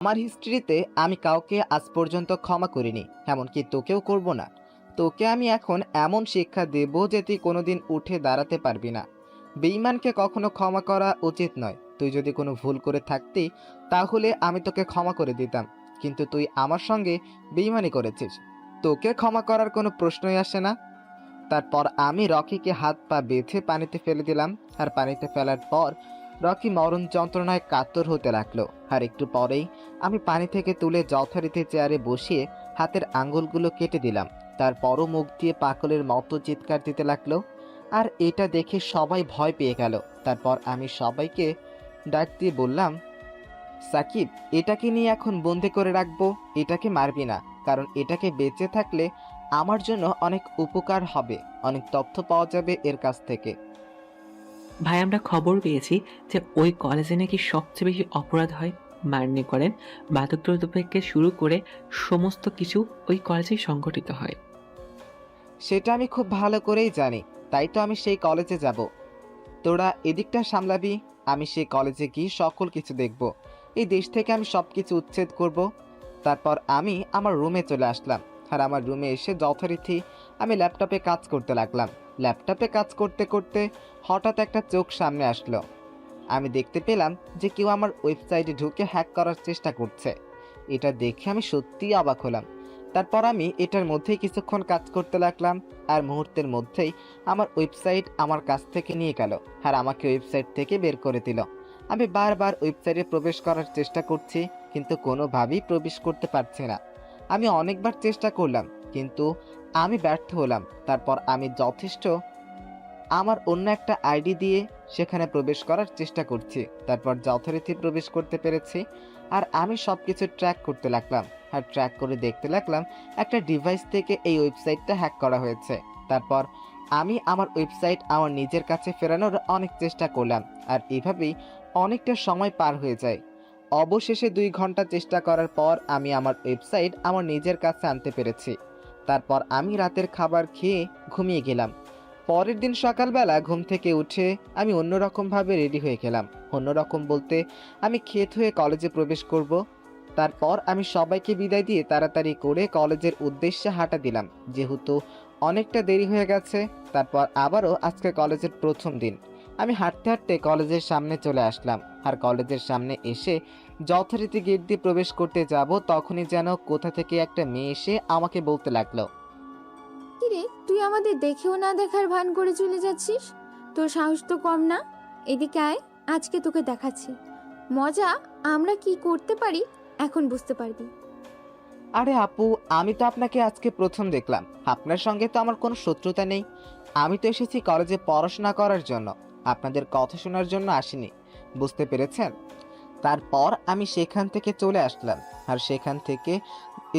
আমার হিস্ট্রিতে আমি কাউকে আজ পর্যন্ত ক্ষমা করিনি, এমনকি তোকেও করব না। তোকে আমি এখন এমন শিক্ষা দেব যে তুই কোনোদিন উঠে দাঁড়াতে পারবি না। বেঈমানকে কখনো ক্ষমা করা উচিত নয়। তুই যদি কোনো ভুল করে থাকতি তাহলে আমি তোকে ক্ষমা করে দিতাম, কিন্তু তুই আমার সঙ্গে বেঈমানি করেছিস। তোকে ক্ষমা করার কোনো প্রশ্নই আসে না। তারপর আমি রকিকে হাত পা বেঁধে পানিতে ফেলে দিলাম। আর পানিতে ফেলার পর রকি মরণ যন্ত্রণায় কাতর হতে লাগলো। আর একটু পরেই আমি পানি থেকে তুলে যথারীতি চেয়ারে বসিয়ে হাতের আঙ্গুলগুলো কেটে দিলাম। তারপরও মুখ দিয়ে পাগলের মতো চিৎকার দিতে লাগলো। আর এটা দেখে সবাই ভয় পেয়ে গেল। তারপর আমি সবাইকে ডাক দিয়ে বললাম, সাকিব, এটাকে নিয়ে এখন বন্দি করে রাখবো। এটাকে মারবি না, কারণ এটাকে বেঁচে থাকলে আমার জন্য অনেক উপকার হবে, অনেক তথ্য পাওয়া যাবে এর কাছ থেকে। ভাই, আমরা খবর পেয়েছি যে ওই কলেজে নাকি সবচেয়ে বেশি অপরাধ হয়। মারনি করেন, মাদকদ্রব্য থেকে শুরু করে সমস্ত কিছু ওই কলেজেই সংঘটিত হয়। সেটা আমি খুব ভালো করেই জানি, তাই তো আমি সেই কলেজে যাব। তোরা এদিকটা সামলাবি, আমি সেই কলেজে গিয়ে সকল কিছু দেখব। এই দেশ থেকে আমি সব কিছু উচ্ছেদ করব। তারপর আমি আমার রুমে চলে আসলাম। আর আমার রুমে এসে যথারীতি আমি ল্যাপটপে কাজ করতে লাগলাম। ল্যাপটপে কাজ করতে করতে হঠাৎ একটা চোখ সামনে আসলো। আমি দেখতে পেলাম যে কেউ আমার ওয়েবসাইটে ঢুকে হ্যাক করার চেষ্টা করছে। এটা দেখে আমি সত্যিই অবাক হলাম। তারপর আমি এটার মধ্যেই কিছুক্ষণ কাজ করতে লাগলাম। আর মুহূর্তের মধ্যেই আমার ওয়েবসাইট আমার কাছ থেকে নিয়ে গেল। আর আমাকে ওয়েবসাইট থেকে বের করে দিল। আমি বারবার ওয়েবসাইটে প্রবেশ করার চেষ্টা করছি, কিন্তু কোনোভাবেই প্রবেশ করতে পারছি না। আমি অনেকবার চেষ্টা করলাম, কিন্তু আমি ব্যর্থ হলাম। তারপর আমি আমার অন্য একটা আইডি দিয়ে সেখানে প্রবেশ করার চেষ্টা করছি। তারপর যথারীতি প্রবেশ করতে পেরেছি। আর আমি সব কিছু ট্র্যাক করতে লাগলাম। আর ট্র্যাক করে দেখতে লাগলাম একটা ডিভাইস থেকে এই ওয়েবসাইটটা হ্যাক করা হয়েছে। তারপর আমি আমার ওয়েবসাইট আমার নিজের কাছে ফেরানোর অনেক চেষ্টা করলাম। আর এভাবেই অনেকটা সময় পার হয়ে যায়। অবশেষে 2 ঘন্টা চেষ্টা করার পর আমি আমার ওয়েবসাইট আমার নিজের কাছে আনতে পেরেছি। তারপর আমি রাতের খাবার খেয়ে ঘুমিয়ে গেলাম। পরের দিন সকালবেলা ঘুম থেকে উঠে আমি অন্যরকমভাবে রেডি হয়ে গেলাম। অন্যরকম বলতে আমি ক্ষেত হয়ে কলেজে প্রবেশ করব। তারপর আমি সবাইকে বিদায় দিয়ে তাড়াতাড়ি করে কলেজের উদ্দেশ্যে হাঁটা দিলাম, যেহেতু অনেকটা দেরি হয়ে গেছে। তারপর আবারও আজকে কলেজের প্রথম দিন। আমি হাঁটতে হাঁটতে কলেজের সামনে চলে আসলাম। আর কলেজের সামনে এসে যথারীতি গেট দিয়ে প্রবেশ করতে যাব, তখনই যেন কোথা থেকে একটা মেয়ে এসে আমাকে বলতে লাগলো, কিরে, তুই আমাদের দেখেও না দেখার ভান করে চলে যাচ্ছিস? তোর সাহস তো কম না। এদিকে আয়, আজকে তোকে দেখাচ্ছি মজা আমরা কি করতে পারি, এখন বুঝতে পারবি। আরে আপু, আমি তো আপনাকে আজকে প্রথম দেখলাম। আপনার সঙ্গে তো আমার কোনো শত্রুতা নেই। আমি তো এসেছি কলেজে পড়াশোনা করার জন্য, আপনাদের কথা শোনার জন্য আসিনি। বুঝতে পেরেছেন? তারপর আমি সেখান থেকে চলে আসলাম। আর সেখান থেকে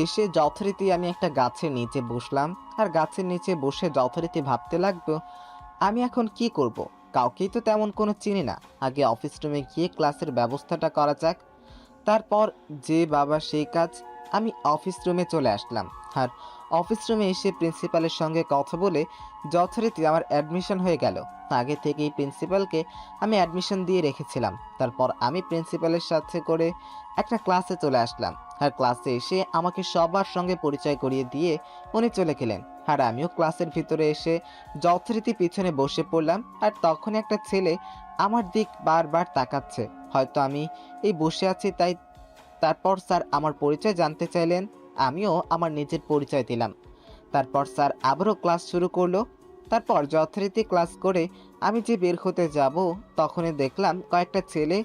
এসে যথারীতি আমি একটা গাছের নিচে বসলাম। আর গাছের নিচে বসে যথারীতি ভাবতে লাগবো, আমি এখন কি করব। কাউকেই তো তেমন কোনো চিনি না। আগে অফিস রুমে গিয়ে ক্লাসের ব্যবস্থাটা করা যাক। তারপর যে বাবা সেই কাজ। আমি অফিস রুমে চলে আসলাম। আর অফিস রুমে এসে প্রিন্সিপালের সঙ্গে কথা বলে যথারীতি আমার অ্যাডমিশন হয়ে গেল। আগে থেকেই প্রিন্সিপালকে আমি অ্যাডমিশন দিয়ে রেখেছিলাম। তারপর আমি প্রিন্সিপালের সাথে করে একটা ক্লাসে চলে আসলাম। আর ক্লাসে এসে আমাকে সবার সঙ্গে পরিচয় করিয়ে দিয়ে উনি চলে গেলেন। আর আমিও ক্লাসের ভিতরে এসে যথারীতি পিছনে বসে পড়লাম। আর তখন একটা ছেলে আমার দিক বারবার তাকাচ্ছে, হয়তো আমি এই বসে আছি তাই। তারপর স্যার আমার পরিচয় জানতে চাইলেন। আমিও আমার নিজের পরিচয় দিলাম। তারপর স্যার আবারও ক্লাস শুরু করলো। তারপর যথারীতি ক্লাস করে আমি যে বের হতে যাব, তখনই দেখলাম কয়েকটা ছেলে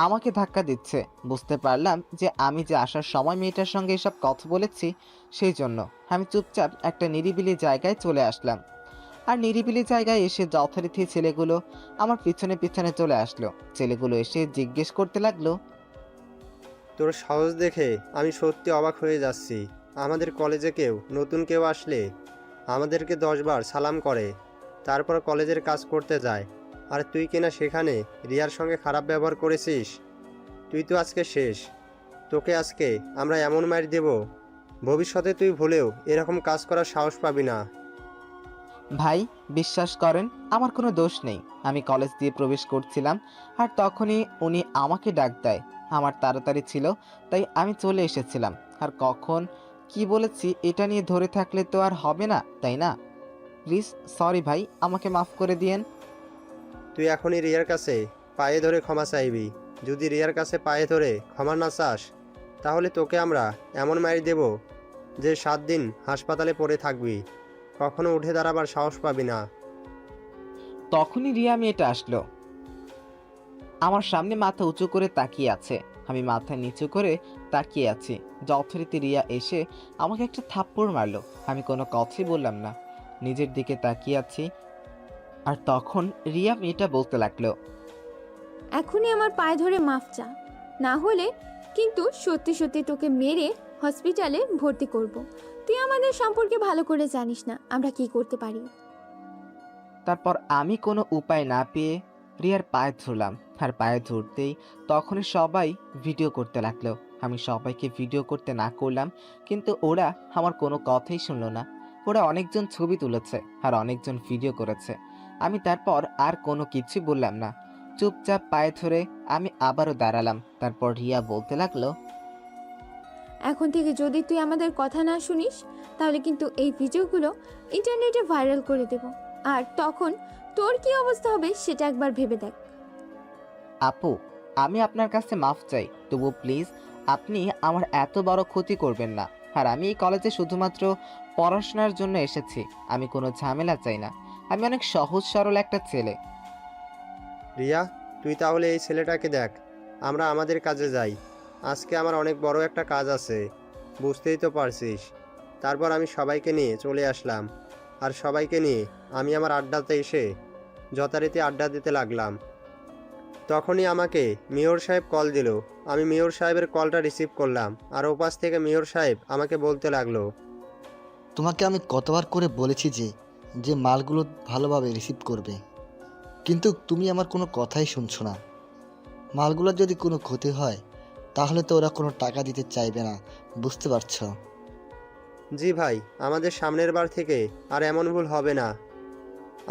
আমাকে ধাক্কা দিচ্ছে। বুঝতে পারলাম যে আমি যে আসার সময় মেয়েটার সঙ্গে এসব কথা বলেছি, সেই জন্য আমি চুপচাপ একটা নিরিবিলি জায়গায় চলে আসলাম। আর নিরিবিলি জায়গায় এসে যথারীতি ছেলেগুলো আমার পিছনে পিছনে চলে আসলো। ছেলেগুলো এসে জিজ্ঞেস করতে লাগলো, তোর সাহস দেখে আমি সত্যি অবাক হয়ে যাচ্ছি। আমাদের কলেজে নতুন কেউ আসলে আমাদেরকে 10 বার সালাম করে, তারপর কলেজের কাজ করতে যায়। আর তুই কিনা সেখানে রিয়ার সঙ্গে খারাপ ব্যবহার করেছিস। তুই তো আজকে শেষ। তোকে আজকে আমরা এমন মার দেব, ভবিষ্যতে তুই ভুলেও এরকম কাজ করার সাহস পাবি না। ভাই, বিশ্বাস করেন আমার কোনো দোষ নেই। আমি কলেজ দিয়ে প্রবেশ করছিলাম আর তখনই উনি আমাকে ডাক দেয়। আমার তাড়াতাড়ি ছিল তাই আমি চলে এসেছিলাম। আর কখন কি বলেছি এটা নিয়ে ধরে থাকলে তো আর হবে না, তাই না? প্লিজ, সরি ভাই, আমাকে মাফ করে দিয়েন। তুই এখনই রিয়ার কাছে পায়ে ধরে ক্ষমা চাইবি। যদি রিয়ার কাছে পায়ে ধরে ক্ষমা না চাস, তাহলে তোকে আমরা এমন মাইর দেব যে 7 দিন হাসপাতালে পড়ে থাকবি, কখনো উঠে দাঁড়াবার সাহস পাবি না। তখনই রিয়া মেয়েটা আসলো। আমার সামনে মাথা উঁচু করে তাকিয়ে আছে। আমি মাথা নিচু করে তাকিয়ে আছি। যথারীতি রিয়া এসে আমাকে একটা থাপ্পড় মারলো। আমি কোনো কথাই বললাম না, নিজের দিকে তাকিয়ে আছি। আর তখন রিয়া মেয়েটা বলতে লাগলো, এখনই আমার পায়ে ধরে মাফ চা, না হলে কিন্তু সত্যি সত্যি তোকে মেরে হসপিটালে ভর্তি করব। তুই আমাদের সম্পর্কে ভালো করে জানিস না আমরা কি করতে পারি। তারপর আমি কোনো উপায় না পেয়ে রিয়ার পায়ে ধরলাম। আর পায়ে ধরতেই তখনই সবাই ভিডিও করতে লাগলো। আমি সবাইকে ভিডিও করতে না করলাম, কিন্তু ওরা আমার কোনো কথাই শুনলো না। ওরা অনেকজন ছবি তুলেছে আর অনেকজন ভিডিও করেছে। আমি তারপর আর কোনো কিছু বললাম না, চুপচাপ পায়ে ধরে আমি আবারও দাঁড়ালাম। তারপর রিয়া বলতে লাগলো, এখন থেকে যদি তুই আমাদের কথা না শুনিস তাহলে কিন্তু এই ভিডিওগুলো ইন্টারনেটে ভাইরাল করে দেব। আর তখন তোর কি অবস্থা হবে সেটা একবার ভেবে দেখ। আপু, আমি আপনার কাছে মাফ চাই, তবু প্লিজ আপনি আমার এত বড় ক্ষতি করবেন না। আর আমি এই কলেজে শুধুমাত্র পড়াশোনার জন্য এসেছি, আমি কোনো ঝামেলা চাই না। আমি অনেক সহজ সরল একটা ছেলে। রিয়া, তুই তাহলে এই ছেলেটাকে দেখ, আমরা আমাদের কাজে যাই। আজকে আমার অনেক বড় একটা কাজ আছে, বুঝতেই তো পারছিস। তারপর আমি সবাইকে নিয়ে চলে আসলাম। আর সবাইকে নিয়ে আমি আমার আড্ডাতে এসে যথারীতি আড্ডা দিতে লাগলাম। তখনই আমাকে মেয়র সাহেব কল দিল। আমি মেয়র সাহেবের কলটা রিসিভ করলাম। আর ওপাশ থেকে মেয়র সাহেব আমাকে বলতে লাগলো, তোমাকে আমি কতবার করে বলেছি যে যে মালগুলো ভালোভাবে রিসিভ করবে, কিন্তু তুমি আমার কোনো কথাই শুনছো না। মালগুলোর যদি কোনো ক্ষতি হয় তাহলে তো ওরা কোনো টাকা দিতে চাইবে না, বুঝতে পারছো? জি ভাই, আমাদের সামনের বার থেকে আর এমন ভুল হবে না।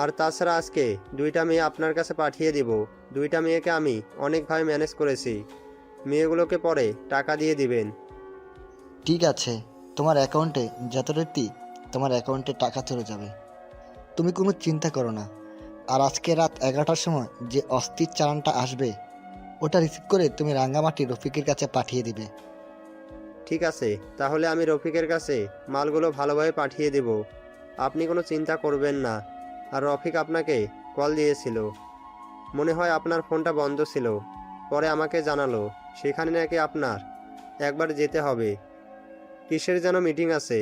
আর তাছাড়া আজকে 2টা মেয়ে আপনার কাছে পাঠিয়ে দিব। 2টা মেয়েকে আমি অনেকভাবে ম্যানেজ করেছি। মেয়েগুলোকে পরে টাকা দিয়ে দিবেন। ঠিক আছে, তোমার অ্যাকাউন্টে যথারীতি তোমার অ্যাকাউন্টে টাকা চলে যাবে, তুমি কোনো চিন্তা করো না। আর আজকে রাত 11টার সময় যে অস্থির চালানটা আসবে ওটা রিসিভ করে তুমি রাঙ্গামাটি রফিকের কাছে পাঠিয়ে দিবে। ঠিক আছে, তাহলে আমি রফিকের কাছে মালগুলো ভালোভাবে পাঠিয়ে দেব, আপনি কোনো চিন্তা করবেন না। আর রফিক আপনাকে কল দিয়েছিল, মনে হয় আপনার ফোনটা বন্ধ ছিল। পরে আমাকে জানালো সেখানে নাকি আপনার একবার যেতে হবে। কিসের যেন মিটিং আছে,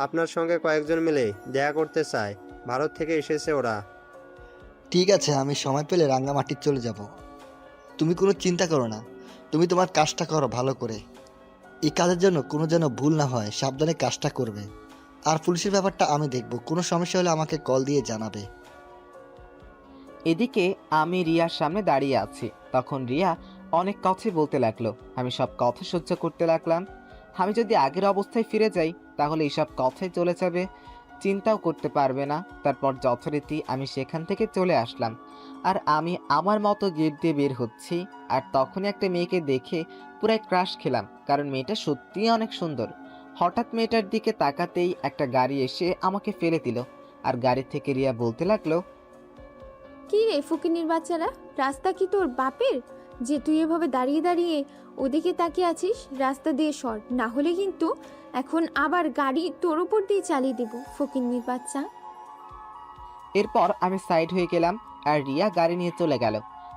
আপনার সঙ্গে কয়েকজন মিলে দেখা করতে চায়। ভারত থেকে এসেছে ওরা। ঠিক আছে, আমি সময় পেলে রাঙ্গামাটি চলে যাব, তুমি কোনো চিন্তা করো না। তুমি তোমার কাজটা করো ভালো করে। এই কাজের জন্য কোনো যেন ভুল না হয়, সাবধানে কাজটা করবে। আর পুলিশের ব্যাপারটা আমি দেখব, কোনো সমস্যা হলে আমাকে কল দিয়ে জানাবে। এদিকে আমি রিয়ার সামনে দাঁড়িয়ে আছি। তখন রিয়া অনেক কথাই বলতে লাগলো। আমি সব কথা সহ্য করতে লাগলাম। আমি যদি আগের অবস্থায় ফিরে যাই তাহলে এইসব কথাই চলে যাবে, চিন্তাও করতে পারবে না। তারপর যথারীতি আমি সেখান থেকে চলে আসলাম। আর আমি আমার মতো গেট দিয়ে বের হচ্ছি। আর তখনই একটা মেয়েকে দেখে পুরাই ক্রাশ খেলাম, কারণ মেয়েটা সত্যিই অনেক সুন্দর। হঠাৎ মেয়েটার দিকে তাকাতেই একটা গাড়ি এসে আমাকে ফেলে দিল। আর গাড়ি থেকে রিয়া বলতে লাগলো, কি রে ফকিনির বাচ্চারা, রাস্তা কি তোর বাপের যে তুই এভাবে দাঁড়িয়ে দাঁড়িয়ে ওদিকে তাকিয়ে আছিস? রাস্তা দিয়ে সর, না হলে কিন্তু এখন আবার গাড়ি তোর উপর দিয়ে চালিয়ে দেব ফকিনির বাচ্চা। এরপর আমি সাইড হয়ে গেলাম আর রিয়া গাড়ি নিয়ে চলে গেল।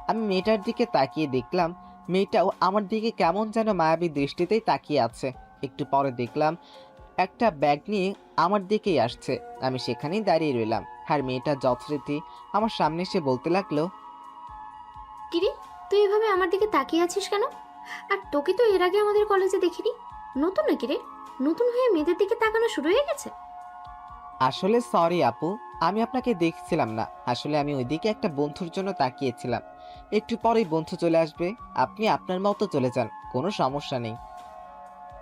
আমি মেয়েটার দিকে তাকিয়ে দেখলাম মেয়েটাও আমার দিকে কেমন যেন মায়াবী দৃষ্টিতেই তাকিয়ে আছে। একটু পরে দেখলাম একটা ব্যাগ নিয়ে আমার দিকেই আসছে। আমি সেখানেই দাঁড়িয়ে রইলাম। আর মেয়েটা যথারীতি আমার সামনে এসে বলতে লাগলো, কিরে, তুই এভাবে আমার দিকে তাকিয়ে আছিস কেন? আর তোকে তো এর আগে আমাদের কলেজে দেখিনি, নতুন নাকি রে? নতুন হয়ে মেয়েদের দিকে তাকানো শুরু হয়ে গেছে? আসলে সরি আপু, আমি আপনাকে দেখছিলাম না। আসলে আমি ওইদিকে একটা বন্ধুর জন্য তাকিয়েছিলাম। একটু পরেই বন্ধু চলে আসবে, আপনি আপনার মতো চলে যান, কোনো সমস্যা নেই।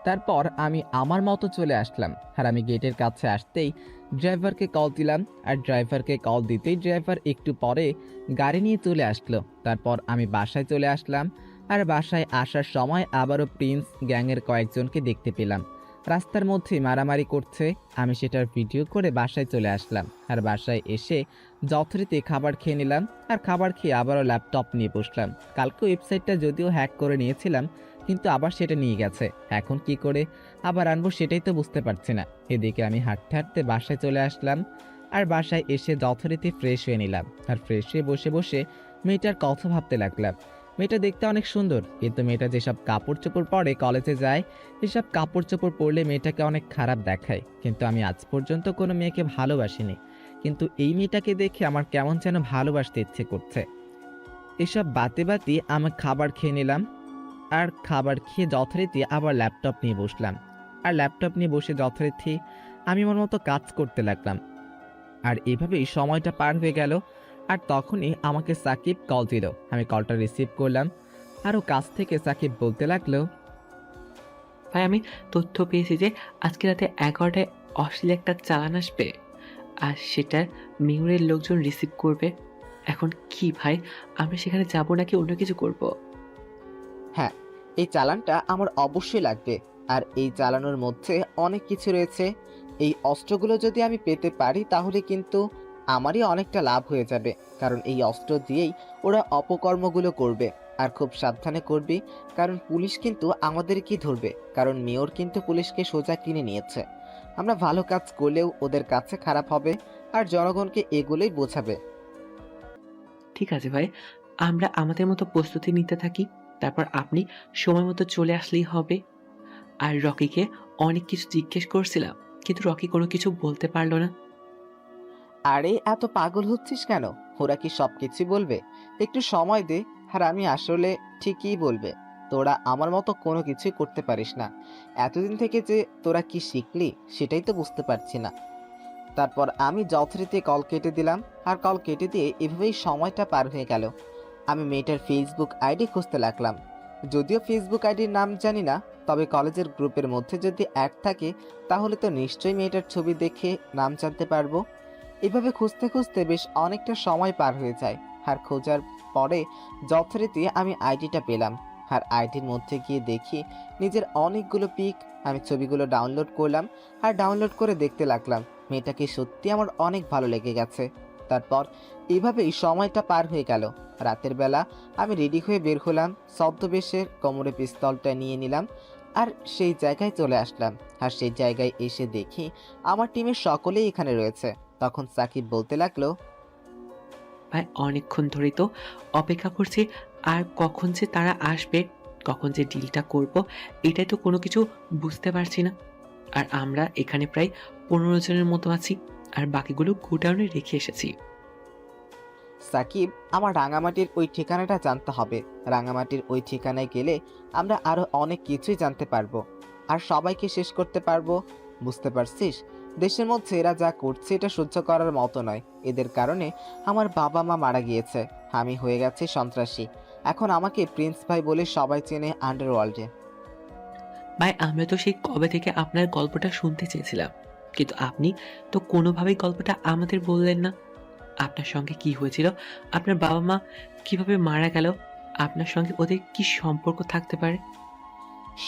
তারপর আমি আমার মতো চলে আসলাম, আর আমি গেটের কাছে আসতেই ড্রাইভারকে কল দিলাম, আর ড্রাইভারকে কল দিতেই ড্রাইভার একটু পরে গাড়ি নিয়ে চলে আসলো। তারপর আমি বাসায় চলে আসলাম, আর বাসায় আসার সময় আবারও প্রিন্স গ্যাংয়ের কয়েকজনকে দেখতে পেলাম রাস্তার মধ্যে মারামারি করছে। আমি সেটার ভিডিও করে বাসায় চলে আসলাম, আর বাসায় এসে যথারীতি খাবার খেয়ে নিলাম, আর খাবার খেয়ে আবারও ল্যাপটপ নিয়ে বসলাম। কালকে ওয়েবসাইটটা যদিও হ্যাক করে নিয়েছিলাম, কিন্তু আবার সেটা নিয়ে গেছে। এখন কি করে আবার আনবো সেটাই তো বুঝতে পারছি না। এদিকে আমি হাঁটতে হাঁটতে বাসায় চলে আসলাম, আর বাসায় এসে যথারীতি ফ্রেশ হয়ে নিলাম, আর ফ্রেশ হয়ে বসে বসে মেয়েটার কথা ভাবতে লাগলাম। মেয়েটা দেখতে অনেক সুন্দর, কিন্তু মেয়েটা যেসব কাপড় চোপড় পরে কলেজে যায়, এসব কাপড় চোপড় পরলে মেয়েটাকে অনেক খারাপ দেখায়। কিন্তু আমি আজ পর্যন্ত কোনো মেয়েকে ভালোবাসিনি, কিন্তু এই মেয়েটাকে দেখে আমার কেমন যেন ভালোবাসতে ইচ্ছে করছে। এসব বাতে বাতি আমি খাবার খেয়ে নিলাম, আর খাবার খেয়ে যথারীতি আবার ল্যাপটপ নিয়ে বসলাম, আর ল্যাপটপ নিয়ে বসে যথারীতি আমি আমার মতো কাজ করতে লাগলাম। আর এভাবেই সময়টা পার হয়ে গেল। আর তখনই আমাকে সাকিব কল দিল। আমি কলটা রিসিভ করলাম, আরও কাছ থেকে সাকিব বলতে লাগলো, ভাই আমি তথ্য পেয়েছি যে আজকে রাতে 11টায় অশ্লীল একটা চালান আসবে, আর সেটার মেয়রের লোকজন রিসিভ করবে। এখন কি ভাই, আমরা সেখানে যাব নাকি অন্য কিছু করব? হ্যাঁ, এই চালানটা আমার অবশ্যই লাগবে, আর এই চালানোর মধ্যে অনেক কিছু রয়েছে। এই অস্ত্রগুলো যদি আমি পেতে পারি তাহলে কিন্তু আমারই অনেকটা লাভ হয়ে যাবে, কারণ এই অস্ত্র দিয়েই ওরা অপকর্মগুলো করবে। আর খুব সাবধানে করবি, কারণ পুলিশ কিন্তু আমাদেরকেই ধরবে, কারণ মেয়র কিন্তু পুলিশকে সোজা কিনে নিয়েছে। আমরা ভালো কাজ করলেও ওদের কাছে খারাপ হবে, আর জনগণকে এগুলোই বোঝাবে। ঠিক আছে ভাই, আমরা আমাদের মতো প্রস্তুতি নিতে থাকি, তারপর আপনি সময় মতো চলে আসলেই হবে। আর রকিকে অনেক কিছু জিজ্ঞেস করছিলাম, কিন্তু রকি কোনো কিছু বলতে পারলো না। আরে এত পাগল হচ্ছিস কেন? ওরা কি সব কিছু বলবে? একটু সময় দে, আর আমি আসলে ঠিকই বলবে। তোরা আমার মতো কোনো কিছুই করতে পারিস না। এতদিন থেকে যে তোরা কি শিখলি সেটাই তো বুঝতে পারছি না। তারপর আমি যথারীতি কল কেটে দিলাম, আর কল কেটে দিয়ে এভাবেই সময়টা পার হয়ে গেল। আমি মেয়েটার ফেসবুক আইডি খুঁজতে লাগলাম। যদিও ফেসবুক আইডির নাম জানি না, তবে কলেজের গ্রুপের মধ্যে যদি অ্যাড থাকে তাহলে তো নিশ্চয়ই মেয়েটার ছবি দেখে নাম জানতে পারবো। এভাবে খুঁজতে খুঁজতে বেশ অনেকটা সময় পার হয়ে যায়, আর খোঁজার পরে যথারীতি আমি আইডিটা পেলাম। আর আইডির মধ্যে গিয়ে দেখি নিজের অনেকগুলো পিক। আমি ছবিগুলো ডাউনলোড করলাম, আর ডাউনলোড করে দেখতে লাগলাম। মেয়েটাকে সত্যি আমার অনেক ভালো লেগে গেছে। তারপর এইভাবেই সময়টা পার হয়ে গেল। রাতের বেলা আমি রেডি হয়ে বের হলাম, ছদ্মবেশের কোমরে পিস্তলটা নিয়ে নিলাম, আর সেই জায়গায় চলে আসলাম। আর সেই জায়গায় এসে দেখি আমার টিমের সকলেই এখানে রয়েছে। তখন সাকিব বলতে লাগলো, ভাই অনেকক্ষণ ধরেই তো অপেক্ষা করছি, আর কখন যে তারা আসবে, কখন যে ডিলটা করব, এটাই তো কোনো কিছু বুঝতে পারছি না। আর আমরা এখানে প্রায় 15 জনের মতো আছি, আর বাকিগুলো গোডাউনে রেখে এসেছি। সাকিব, আমার রাঙামাটির ওই ঠিকানাটা জানতে হবে। রাঙামাটির ওই ঠিকানায় গেলে আমরা আরো অনেক কিছুই জানতে পারবো, আর সবাইকে শেষ করতে পারবো। বুঝতে পারছিস? দেশের মধ্যে এরা যা করছে এটা সহ্য করার মতো নয়। এদের কারণে আমার বাবা মা মারা গিয়েছে, আমি হয়ে গেছি সন্ত্রাসী। এখন আমাকে প্রিন্স ভাই বলে সবাই চেনে আন্ডারওয়ার্ল্ডে। ভাই আমরা তো সেই কবে থেকে আপনার গল্পটা শুনতে চেয়েছিলাম, কিন্তু আপনি তো কোনোভাবেই গল্পটা আমাদের বললেন না। আপনার সঙ্গে কি হয়েছিল, আপনার বাবা মা কিভাবে মারা গেল, আপনার সঙ্গে ওদের কি সম্পর্ক থাকতে পারে?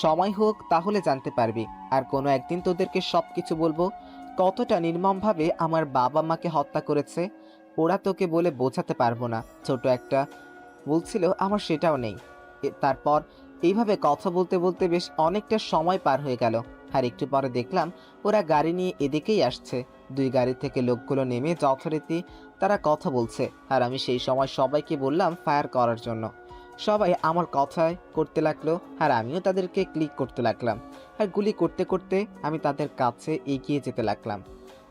সময় হোক তাহলে জানতে পারবি, আর কোনো একদিন তোদেরকে সব কিছু বলবো। কতটা নির্মমভাবে আমার বাবা মাকে হত্যা করেছে ওরা তোকে বলে বোঝাতে পারবো না। ছোট একটা বলছিল আমার সেটাও নেই। তারপর এইভাবে কথা বলতে বলতে বেশ অনেকটা সময় পার হয়ে গেল, আর একটু পরে দেখলাম ওরা গাড়ি নিয়ে এদিকেই আসছে। দুই গাড়ি থেকে লোকগুলো নেমে যথারীতি তারা কথা বলছে, আর আমি সেই সময় সবাইকে বললাম ফায়ার করার জন্য। সবাই আমার কথায় করতে লাগলো, আর আমিও তাদেরকে ক্লিক করতে লাগলাম। আর গুলি করতে করতে আমি তাদের কাছে এগিয়ে যেতে লাগলাম।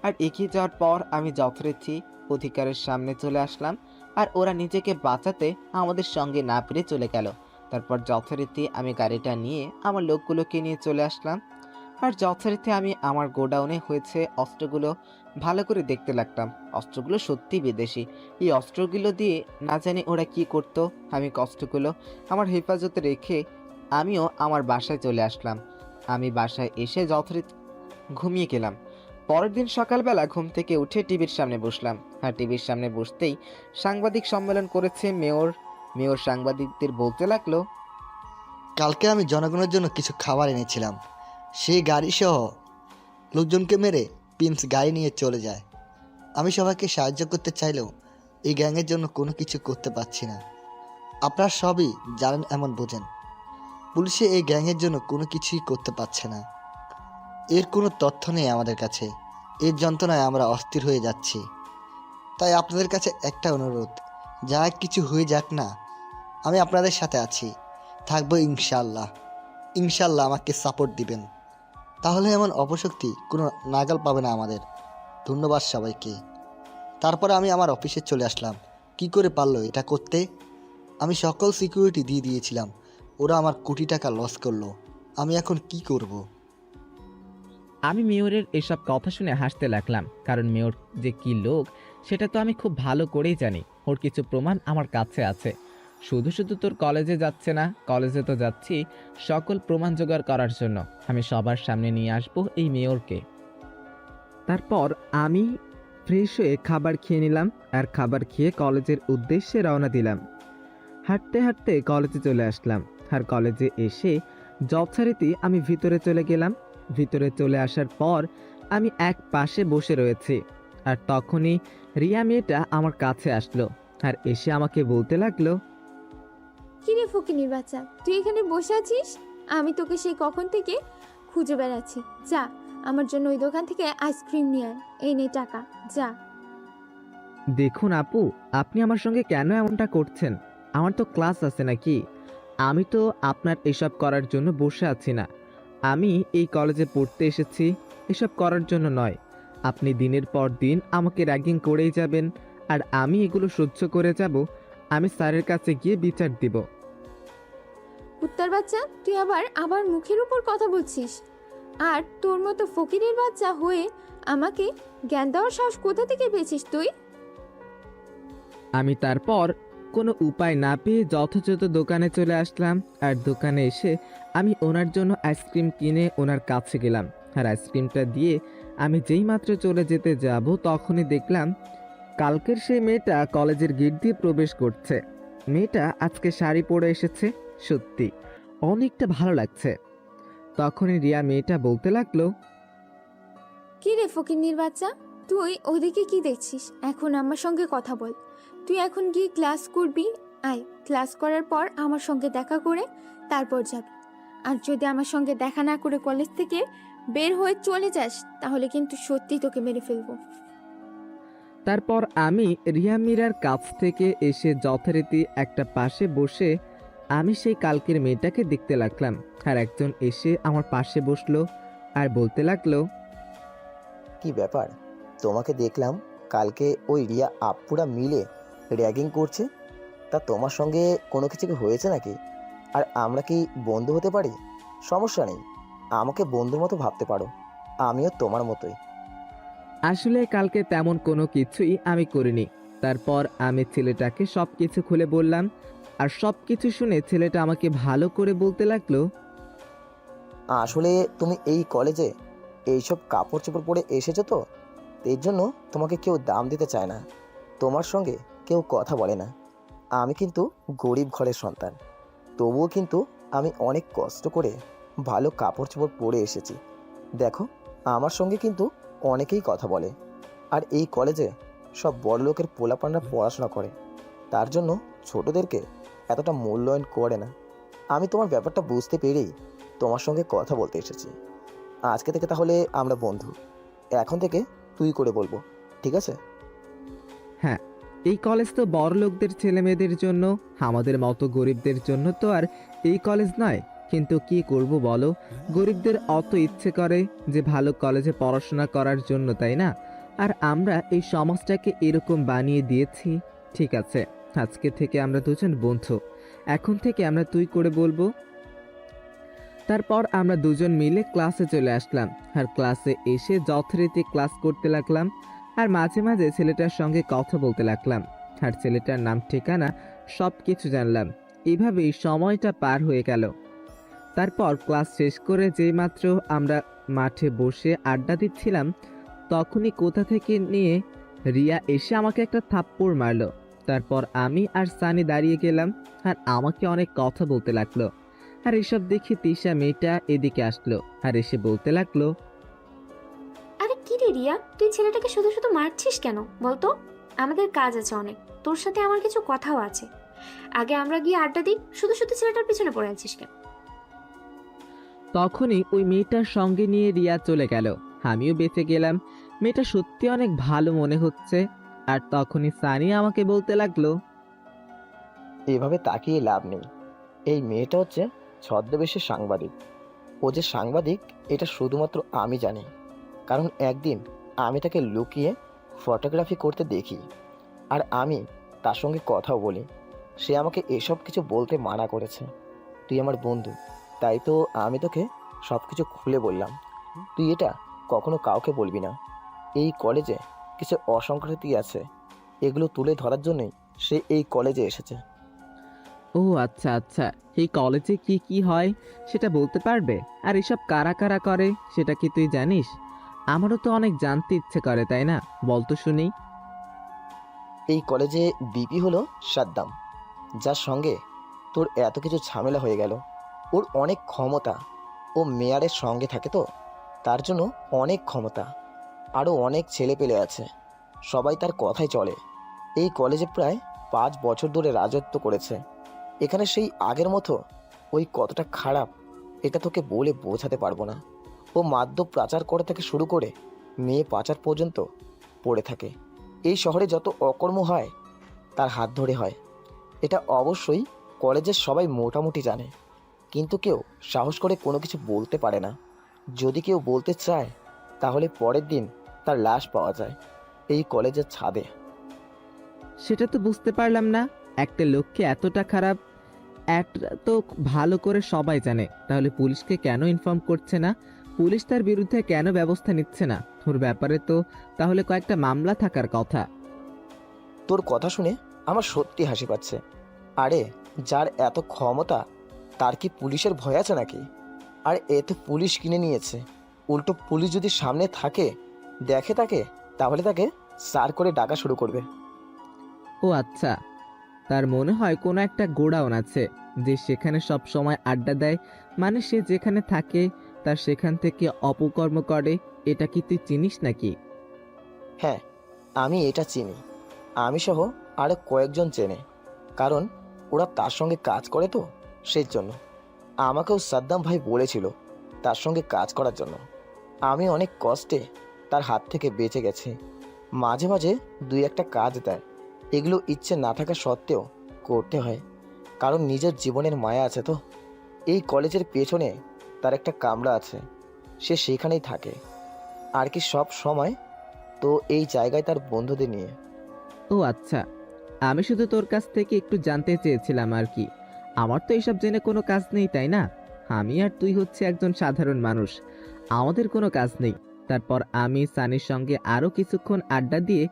আর এগিয়ে যাওয়ার পর আমি যথারীতি অধিকারের সামনে চলে আসলাম, আর ওরা নিজেকে বাঁচাতে আমাদের সঙ্গে না পেরে চলে গেল। তারপর যথারীতি আমি গাড়িটা নিয়ে আমার লোকগুলোকে নিয়ে চলে আসলাম, আর যথারীতি আমি আমার গোডাউনে হয়েছে অস্ত্রগুলো ভালো করে দেখতে লাগলাম। অস্ত্রগুলো সত্যি বিদেশি। এই অস্ত্রগুলো দিয়ে না জানি ওরা কি করতো। আমি কষ্টগুলো আমার হেফাজতে রেখে আমিও আমার বাসায় চলে আসলাম। আমি বাসায় এসে যথারীতি ঘুমিয়ে গেলাম। পরের দিন সকালবেলা ঘুম থেকে উঠে টিভির সামনে বসলাম। আর টিভির সামনে বসতেই সাংবাদিক সম্মেলন করেছে মেয়র। মেয়র সাংবাদিকদের বলতে লাগলো, কালকে আমি জনগণের জন্য কিছু খাবার এনেছিলাম, সেই গাড়ি সহ লোকজনকে মেরে প্রিন্স গাড়ি নিয়ে চলে যায়। আমি সবাইকে সাহায্য করতে চাইলেও এই গ্যাংয়ের জন্য কোনো কিছু করতে পারছি না। আপনারা সবই জানেন, এমন বোঝেন। পুলিশে এই গ্যাংয়ের জন্য কোনো কিছুই করতে পারছে না। এর কোনো তথ্য নেই আমাদের কাছে। এর যন্ত্রণায় আমরা অস্থির হয়ে যাচ্ছি। তাই আপনাদের কাছে একটা অনুরোধ, যা কিছু হয়ে যাক না, আমি আপনাদের সাথে আছি, থাকবো ইনশাল্লাহ। ইনশাল্লাহ আমাকে সাপোর্ট দিবেন, তাহলে এমন অপশক্তি কোনো নাগাল পাবে না আমাদের। ধন্যবাদ সবাইকে। তারপরে আমি আমার অফিসে চলে আসলাম। কি করে পারলো এটা করতে? আমি সকল সিকিউরিটি দিয়ে দিয়েছিলাম, ওরা আমার কোটি টাকা লস করলো। আমি এখন কি করব? আমি মেয়রের এসব কথা শুনে হাসতে লাগলাম, কারণ মেয়র যে কি লোক সেটা তো আমি খুব ভালো করেই জানি। ওর কিছু প্রমাণ আমার কাছে আছে। শুধু শুধু তোর কলেজে যাচ্ছে না, কলেজে তো যাচ্ছি সকল প্রমাণ জোগাড় করার জন্য। আমি সবার সামনে নিয়ে আসবো এই মেয়রকে। তারপর আমি ফ্রেশ হয়ে খাবার খেয়ে নিলাম, আর খাবার খেয়ে কলেজের উদ্দেশ্যে রওনা দিলাম। হাঁটতে হাঁটতে কলেজে চলে আসলাম, আর কলেজে এসে যথারীতি আমি ভিতরে চলে গেলাম। ভিতরে চলে আসার পর আমি এক পাশে বসে রয়েছি, আর তখনই রিয়া মেয়েটা আমার কাছে আসলো আর এসে আমাকে বলতে লাগলো, কিরে ফকিনির বাচ্চা, তুই এখানে বসে আছিস? আমি তোকে সেই কখন থেকে খুঁজে বেড়াচ্ছি। যা, আমার জন্য ওই দোকান থেকে আইসক্রিম নিয়ে আয়। এই নে টাকা, যা। দেখুন আপু, আপনি আমার সঙ্গে কেন এমনটা করছেন? আমার তো ক্লাস আছে নাকি? আমি তো আপনার এসব করার জন্য বসে আছি না। আমি এই কলেজে পড়তে এসেছি, এসব করার জন্য নয়। আপনি দিনের পর দিন আমাকে র্যাগিং করেই যাবেন, আর আমি এগুলো সহ্য করে যাব। আমি স্যারের কাছে গিয়ে বিচার দিব। কুত্তার বাচ্চা, তুই আবার মুখের উপর কথা বলছিস? আর তোর মতো ফকিরের বাচ্চা হয়ে আমাকে জ্ঞান দেওয়ার সাহস কোথা থেকে পেয়েছিস তুই? আমি তারপর কোনো উপায় না পেয়ে যথাযথ দোকানে চলে আসলাম, আর দোকানে এসে আমি ওনার জন্য আইসক্রিম কিনে ওনার কাছে গেলাম। আর আইসক্রিমটা দিয়ে আমি যেই মাত্র চলে যেতে যাব, তখনই দেখলাম কালকের সেই মেয়েটা কলেজের গেট দিয়ে প্রবেশ করছে। মেয়েটা আজকে শাড়ি পরে এসেছে, সত্যি অনেকটা ভালো লাগছে। তখনই রিয়া মেয়েটা বলতে লাগলো, কি রে ফকিন্নির বাচ্চা, তুই ওদিকে কি দেখছিস? এখন আমার সঙ্গে কথা বল। তুই এখন গিয়ে ক্লাস করবি। আয়, ক্লাস করার পর আমার সঙ্গে দেখা করে তারপর যাবি। আর যদি আমার সঙ্গে দেখা না করে কলেজ থেকে বের হয়ে চলে যাস, তাহলে কিন্তু সত্যি তোকে মেরে ফেলবো। তারপর আমি রিয়া মীরার কাছ থেকে এসে যথারীতি একটা পাশে বসে আমি সেই কালকের মেয়েটাকে দেখতে লাগলাম। আর একজন এসে আমার পাশে বসলো আর বলতে লাগলো, কি ব্যাপার, তোমাকে দেখলাম কালকে ওই রিয়া আপুরা মিলে র্যাগিং করছে। তা তোমার সঙ্গে কোনো কিছু কি হয়েছে নাকি? আর আমরা কি বন্ধু হতে পারি? সমস্যা নেই, আমাকে বন্ধুর মতো ভাবতে পারো, আমিও তোমার মতোই। আসলে কালকে তেমন কোনো কিছুই আমি করিনি। তারপর আমি ছেলেটাকে সব কিছু খুলে বললাম, আর সব কিছু শুনে ছেলেটা আমাকে ভালো করে বলতে লাগলো, আসলে তুমি এই কলেজে এইসব কাপড় চোপড় পরে এসেছো তো, এর জন্য তোমাকে কেউ দাম দিতে চায় না, তোমার সঙ্গে কেউ কথা বলে না। আমি কিন্তু গরিব ঘরের সন্তান, তবুও কিন্তু আমি অনেক কষ্ট করে ভালো কাপড় চোপড় পরে এসেছি। দেখো, আমার সঙ্গে কিন্তু অনেকেই কথা বলে, আর এই কলেজে সব বড় লোকের পোলাপানরা পড়াশোনা করে, তার জন্য ছোটদেরকে এতটা মূল্যায়ন করে না। আমি তোমার ব্যাপারটা বুঝতে পেরেই তোমার সঙ্গে কথা বলতে এসেছি। আজকে থেকে তাহলে আমরা বন্ধু, এখন থেকে তুই করে বলবো, ঠিক আছে? হ্যাঁ, এই কলেজ তো বড় লোকদের ছেলে মেয়েদের জন্য, আমাদের মতো গরিবদের জন্য তো আর এই কলেজ নয়। কিন্তু কি করব বলো, গরিবদের অত ইচ্ছে করে যে ভালো কলেজে পড়াশোনা করার জন্য, তাই না? আর আমরা এই সমাজটাকে এরকম বানিয়ে দিয়েছি। ঠিক আছে, আজকে থেকে আমরা দুজন বন্ধু, এখন থেকে আমরা তুই করে বলবো। তারপর আমরা দুজন মিলে ক্লাসে চলে আসলাম, আর ক্লাসে এসে যথারীতি ক্লাস করতে লাগলাম। আর মাঝে মাঝে ছেলেটার সঙ্গে কথা বলতে লাগলাম, আর ছেলেটার নাম ঠিকানা সব কিছু জানলাম। এভাবেই সময়টা পার হয়ে গেল। তারপর ক্লাস শেষ করে যেইমাত্র আমরা মাঠে বসে আড্ডা দিচ্ছিলাম, তখনই কোথা থেকে নিয়ে রিয়া এসে আমাকে একটা থাপ্পড় মারলো। তারপর আমি আর সানি দাঁড়িয়ে গেলাম, আর আমাকে অনেক কথা বলতে লাগলো। আর এসব দেখে তিশা মেয়েটা এদিকে আসলো আর এসে বলতে লাগলো, আরে কি রে রিয়া, তুই ছেলেটাকে শুধু শুধু মারছিস কেন বলতো? আমাদের কাজ আছে অনেক, তোর সাথে আমার কিছু কথাও আছে। আগে আমরা গিয়ে আড্ডা দিই, শুধু শুধু ছেলেটার পিছনে পড়ে আছিস কেন? তখনই ওই মেয়েটার সঙ্গে নিয়ে রিয়া চলে গেল। আমিও বেঁচে গেলাম। মেয়েটা সত্যি অনেক ভালো মনে হচ্ছে। আর তখনই সানি আমাকে বলতে লাগলো, এভাবে তাকিয়ে লাভ নেই। এই মেয়েটা হচ্ছে ছদ্মবেশী সাংবাদিক। ও যে সাংবাদিক এটা শুধুমাত্র আমি জানি, কারণ একদিন আমি তাকে লুকিয়ে ফটোগ্রাফি করতে দেখি, আর আমি তার সঙ্গে কথাও বলি। সে আমাকে এসব কিছু বলতে মানা করেছে। তুই আমার বন্ধু, তাই তো আমি তোকে সব কিছু খুলে বললাম। তুই এটা কখনো কাউকে বলবি না। এই কলেজে কিছু অসংগতি আছে, এগুলো তুলে ধরার জন্যই সে এই কলেজে এসেছে। ও আচ্ছা আচ্ছা, এই কলেজে কি কি হয় সেটা বলতে পারবে? আর এসব কারা কারা করে সেটা কি তুই জানিস? আমারও তো অনেক জানতে ইচ্ছে করে, তাই না? বল তো শুনি। এই কলেজে বিপি হলো সাদ্দাম, যার সঙ্গে তোর এত কিছু ঝামেলা হয়ে গেল। ওর অনেক ক্ষমতা, ও মেয়ারের সঙ্গে থাকে তো, তার জন্য অনেক ক্ষমতা। আরও অনেক ছেলে পেলে আছে, সবাই তার কথাই চলে। এই কলেজে প্রায় 5 বছর ধরে রাজত্ব করেছে। এখানে সেই আগের মতো ওই কতটা খারাপ এটা তোকে বলে বোঝাতে পারবো না। ও মাদ্য পাচার করা থেকে শুরু করে মেয়ে পাচার পর্যন্ত পড়ে থাকে। এই শহরে যত অকর্ম হয় তার হাত ধরে হয়। এটা অবশ্যই কলেজের সবাই মোটামুটি জানে, কিন্তু কেউ সাহস করে কোনো কিছু বলতে পারে না। যদি কেউ বলতে চায় তাহলে পরের দিন তার লাশ পাওয়া যায় এই কলেজের ছাদে। সেটা তো বুঝতে পারলাম না। একটা লোককে এতটা খারাপ একটা তো ভালো করে সবাই জানে, তাহলে পুলিশকে কেন ইনফর্ম করছে না? পুলিশ তার বিরুদ্ধে কেন ব্যবস্থা নিচ্ছে না? ওর ব্যাপারে তো তাহলে কয়েকটা মামলা থাকার কথা। তোর কথা শুনে আমার সত্যি হাসি পাচ্ছে। আরে যার এত ক্ষমতা তার কি পুলিশের ভয় আছে নাকি? আর এ তো পুলিশ কিনে নিয়েছে। উল্টো পুলিশ যদি সামনে থাকে দেখে তাকে, তাহলে তাকে সার করে ডাকা শুরু করবে। ও আচ্ছা, তার মনে হয় কোনো একটা গোডাউন আছে যে সেখানে সব সময় আড্ডা দেয়, মানে সে যেখানে থাকে তার সেখান থেকে অপকর্ম করে। এটা কি তুই চিনিস নাকি? হ্যাঁ, আমি এটা চিনি। আমি সহ আরও কয়েকজন চেনে, কারণ ওরা তার সঙ্গে কাজ করে তো, সেই জন্য। আমাকেও সাদ্দাম ভাই বলেছিল তার সঙ্গে কাজ করার জন্য। আমি অনেক কষ্টে তার হাত থেকে বেঁচে গেছি। মাঝে মাঝে 2-1টা কাজ দেয়, এগুলো ইচ্ছে না থাকা সত্ত্বেও করতে হয়, কারণ নিজের জীবনের মায়া আছে তো। এই কলেজের পেছনে তার একটা কামরা আছে, সে সেখানেই থাকে। আর কি সব সময় তো এই জায়গায় তার বন্ধুদের নিয়ে। ও আচ্ছা, আমি শুধু তোর কাছ থেকে একটু জানতে চেয়েছিলাম আর কি। আমার তো এসব জেনে কোনো কাজ নেই, তাই না? আমি আর তুই হচ্ছে একজন সাধারণ মানুষ, আমাদের কোনো কাজ নেই। তারপর আমি সানির সঙ্গে আরও কিছুক্ষণ আড্ডা দিয়ে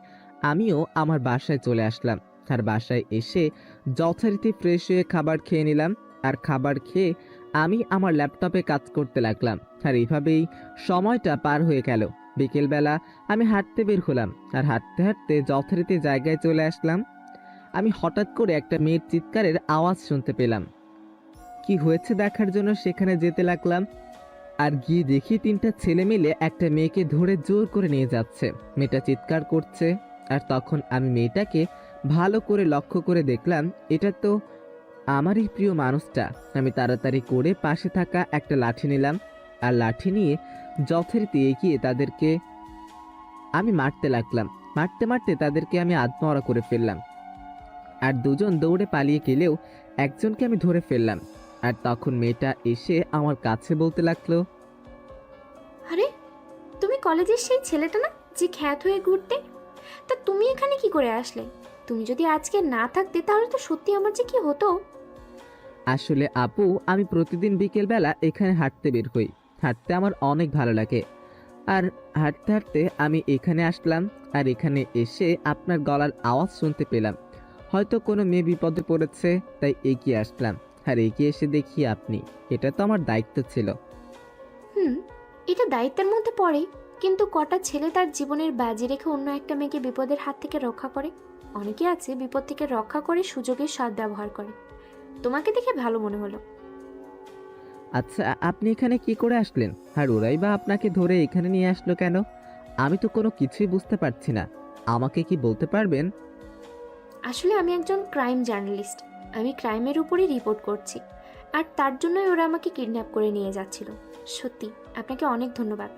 আমিও আমার বাসায় চলে আসলাম। আর বাসায় এসে যথারীতি ফ্রেশ হয়ে খাবার খেয়ে নিলাম। আর খাবার খেয়ে আমি আমার ল্যাপটপে কাজ করতে লাগলাম। আর এইভাবেই সময়টা পার হয়ে গেল। বিকেলবেলা আমি হাঁটতে বের হলাম, আর হাঁটতে হাঁটতে যথারীতি জায়গায় চলে আসলাম। আমি হঠাৎ করে একটা মেয়ের চিৎকারের আওয়াজ শুনতে পেলাম। কি হয়েছে দেখার জন্য সেখানে যেতে লাগলাম, আর গিয়ে দেখি 3টা ছেলে মিলে একটা মেয়েকে ধরে জোর করে নিয়ে যাচ্ছে। মেয়েটা চিৎকার করছে, আর তখন আমি মেয়েটাকে ভালো করে লক্ষ্য করে দেখলাম এটা তো আমারই প্রিয় মানুষটা। আমি তাড়াতাড়ি করে পাশে থাকা একটা লাঠি নিলাম, আর লাঠি নিয়ে যথারীতি এগিয়ে তাদেরকে আমি মারতে লাগলাম। মারতে মারতে তাদেরকে আমি আধমরা করে ফেললাম। আর দুজন দৌড়ে পালিয়ে গেলেও একজনকে আমি ধরে ফেললাম। আর তখন মেয়েটা এসে আমার কাছে বলতে লাগলো, আরে তুমি কলেজের সেই ছেলেটা না যে খ্যাত হয়ে ঘুরতে? তা তুমি এখানে কি করে আসলে? তুমি যদি আজকে না থাকতে তাহলে তো সত্যি আমার যে কি হতো। আসলে আপু, আমি প্রতিদিন বিকেলবেলা এখানে হাঁটতে বের হই। হাঁটতে আমার অনেক ভালো লাগে। আর হাঁটতে হাঁটতে আমি এখানে আসলাম, আর এখানে এসে আপনার গলার আওয়াজ শুনতে পেলাম। হয়তো কোনো মেয়ে বিপদে পড়েছে, তাই এগিয়ে আসলাম। আর এগিয়ে এসে দেখি আপনি। এটা তো আমার দায়িত্ব ছিল। হুম, এটা দায়িত্বের মধ্যে পড়ে, কিন্তু কটা ছেলে তার জীবনের বাজি রেখে অন্য একটা মেয়েকে বিপদের হাত থেকে রক্ষা করে? অনেকে আছে বিপদ থেকে রক্ষা করে সুযোগের সদ্ব্যবহার করে। তোমাকে দেখে ভালো মনে হলো। আচ্ছা, আপনি এখানে কি করে আসলেন? আর ওরাই বা আপনাকে ধরে এখানে নিয়ে আসলো কেন? আমি তো কোনো কিছুই বুঝতে পারছি না। আমাকে কি বলতে পারবেন? আসলে আমি একজন ক্রাইম জার্নালিস্ট। আমি ক্রাইমের উপরই রিপোর্ট করছি, আর তার জন্যই ওরা আমাকে কিডন্যাপ করে নিয়ে যাচ্ছিল। সত্যি আপনাকে অনেক ধন্যবাদ।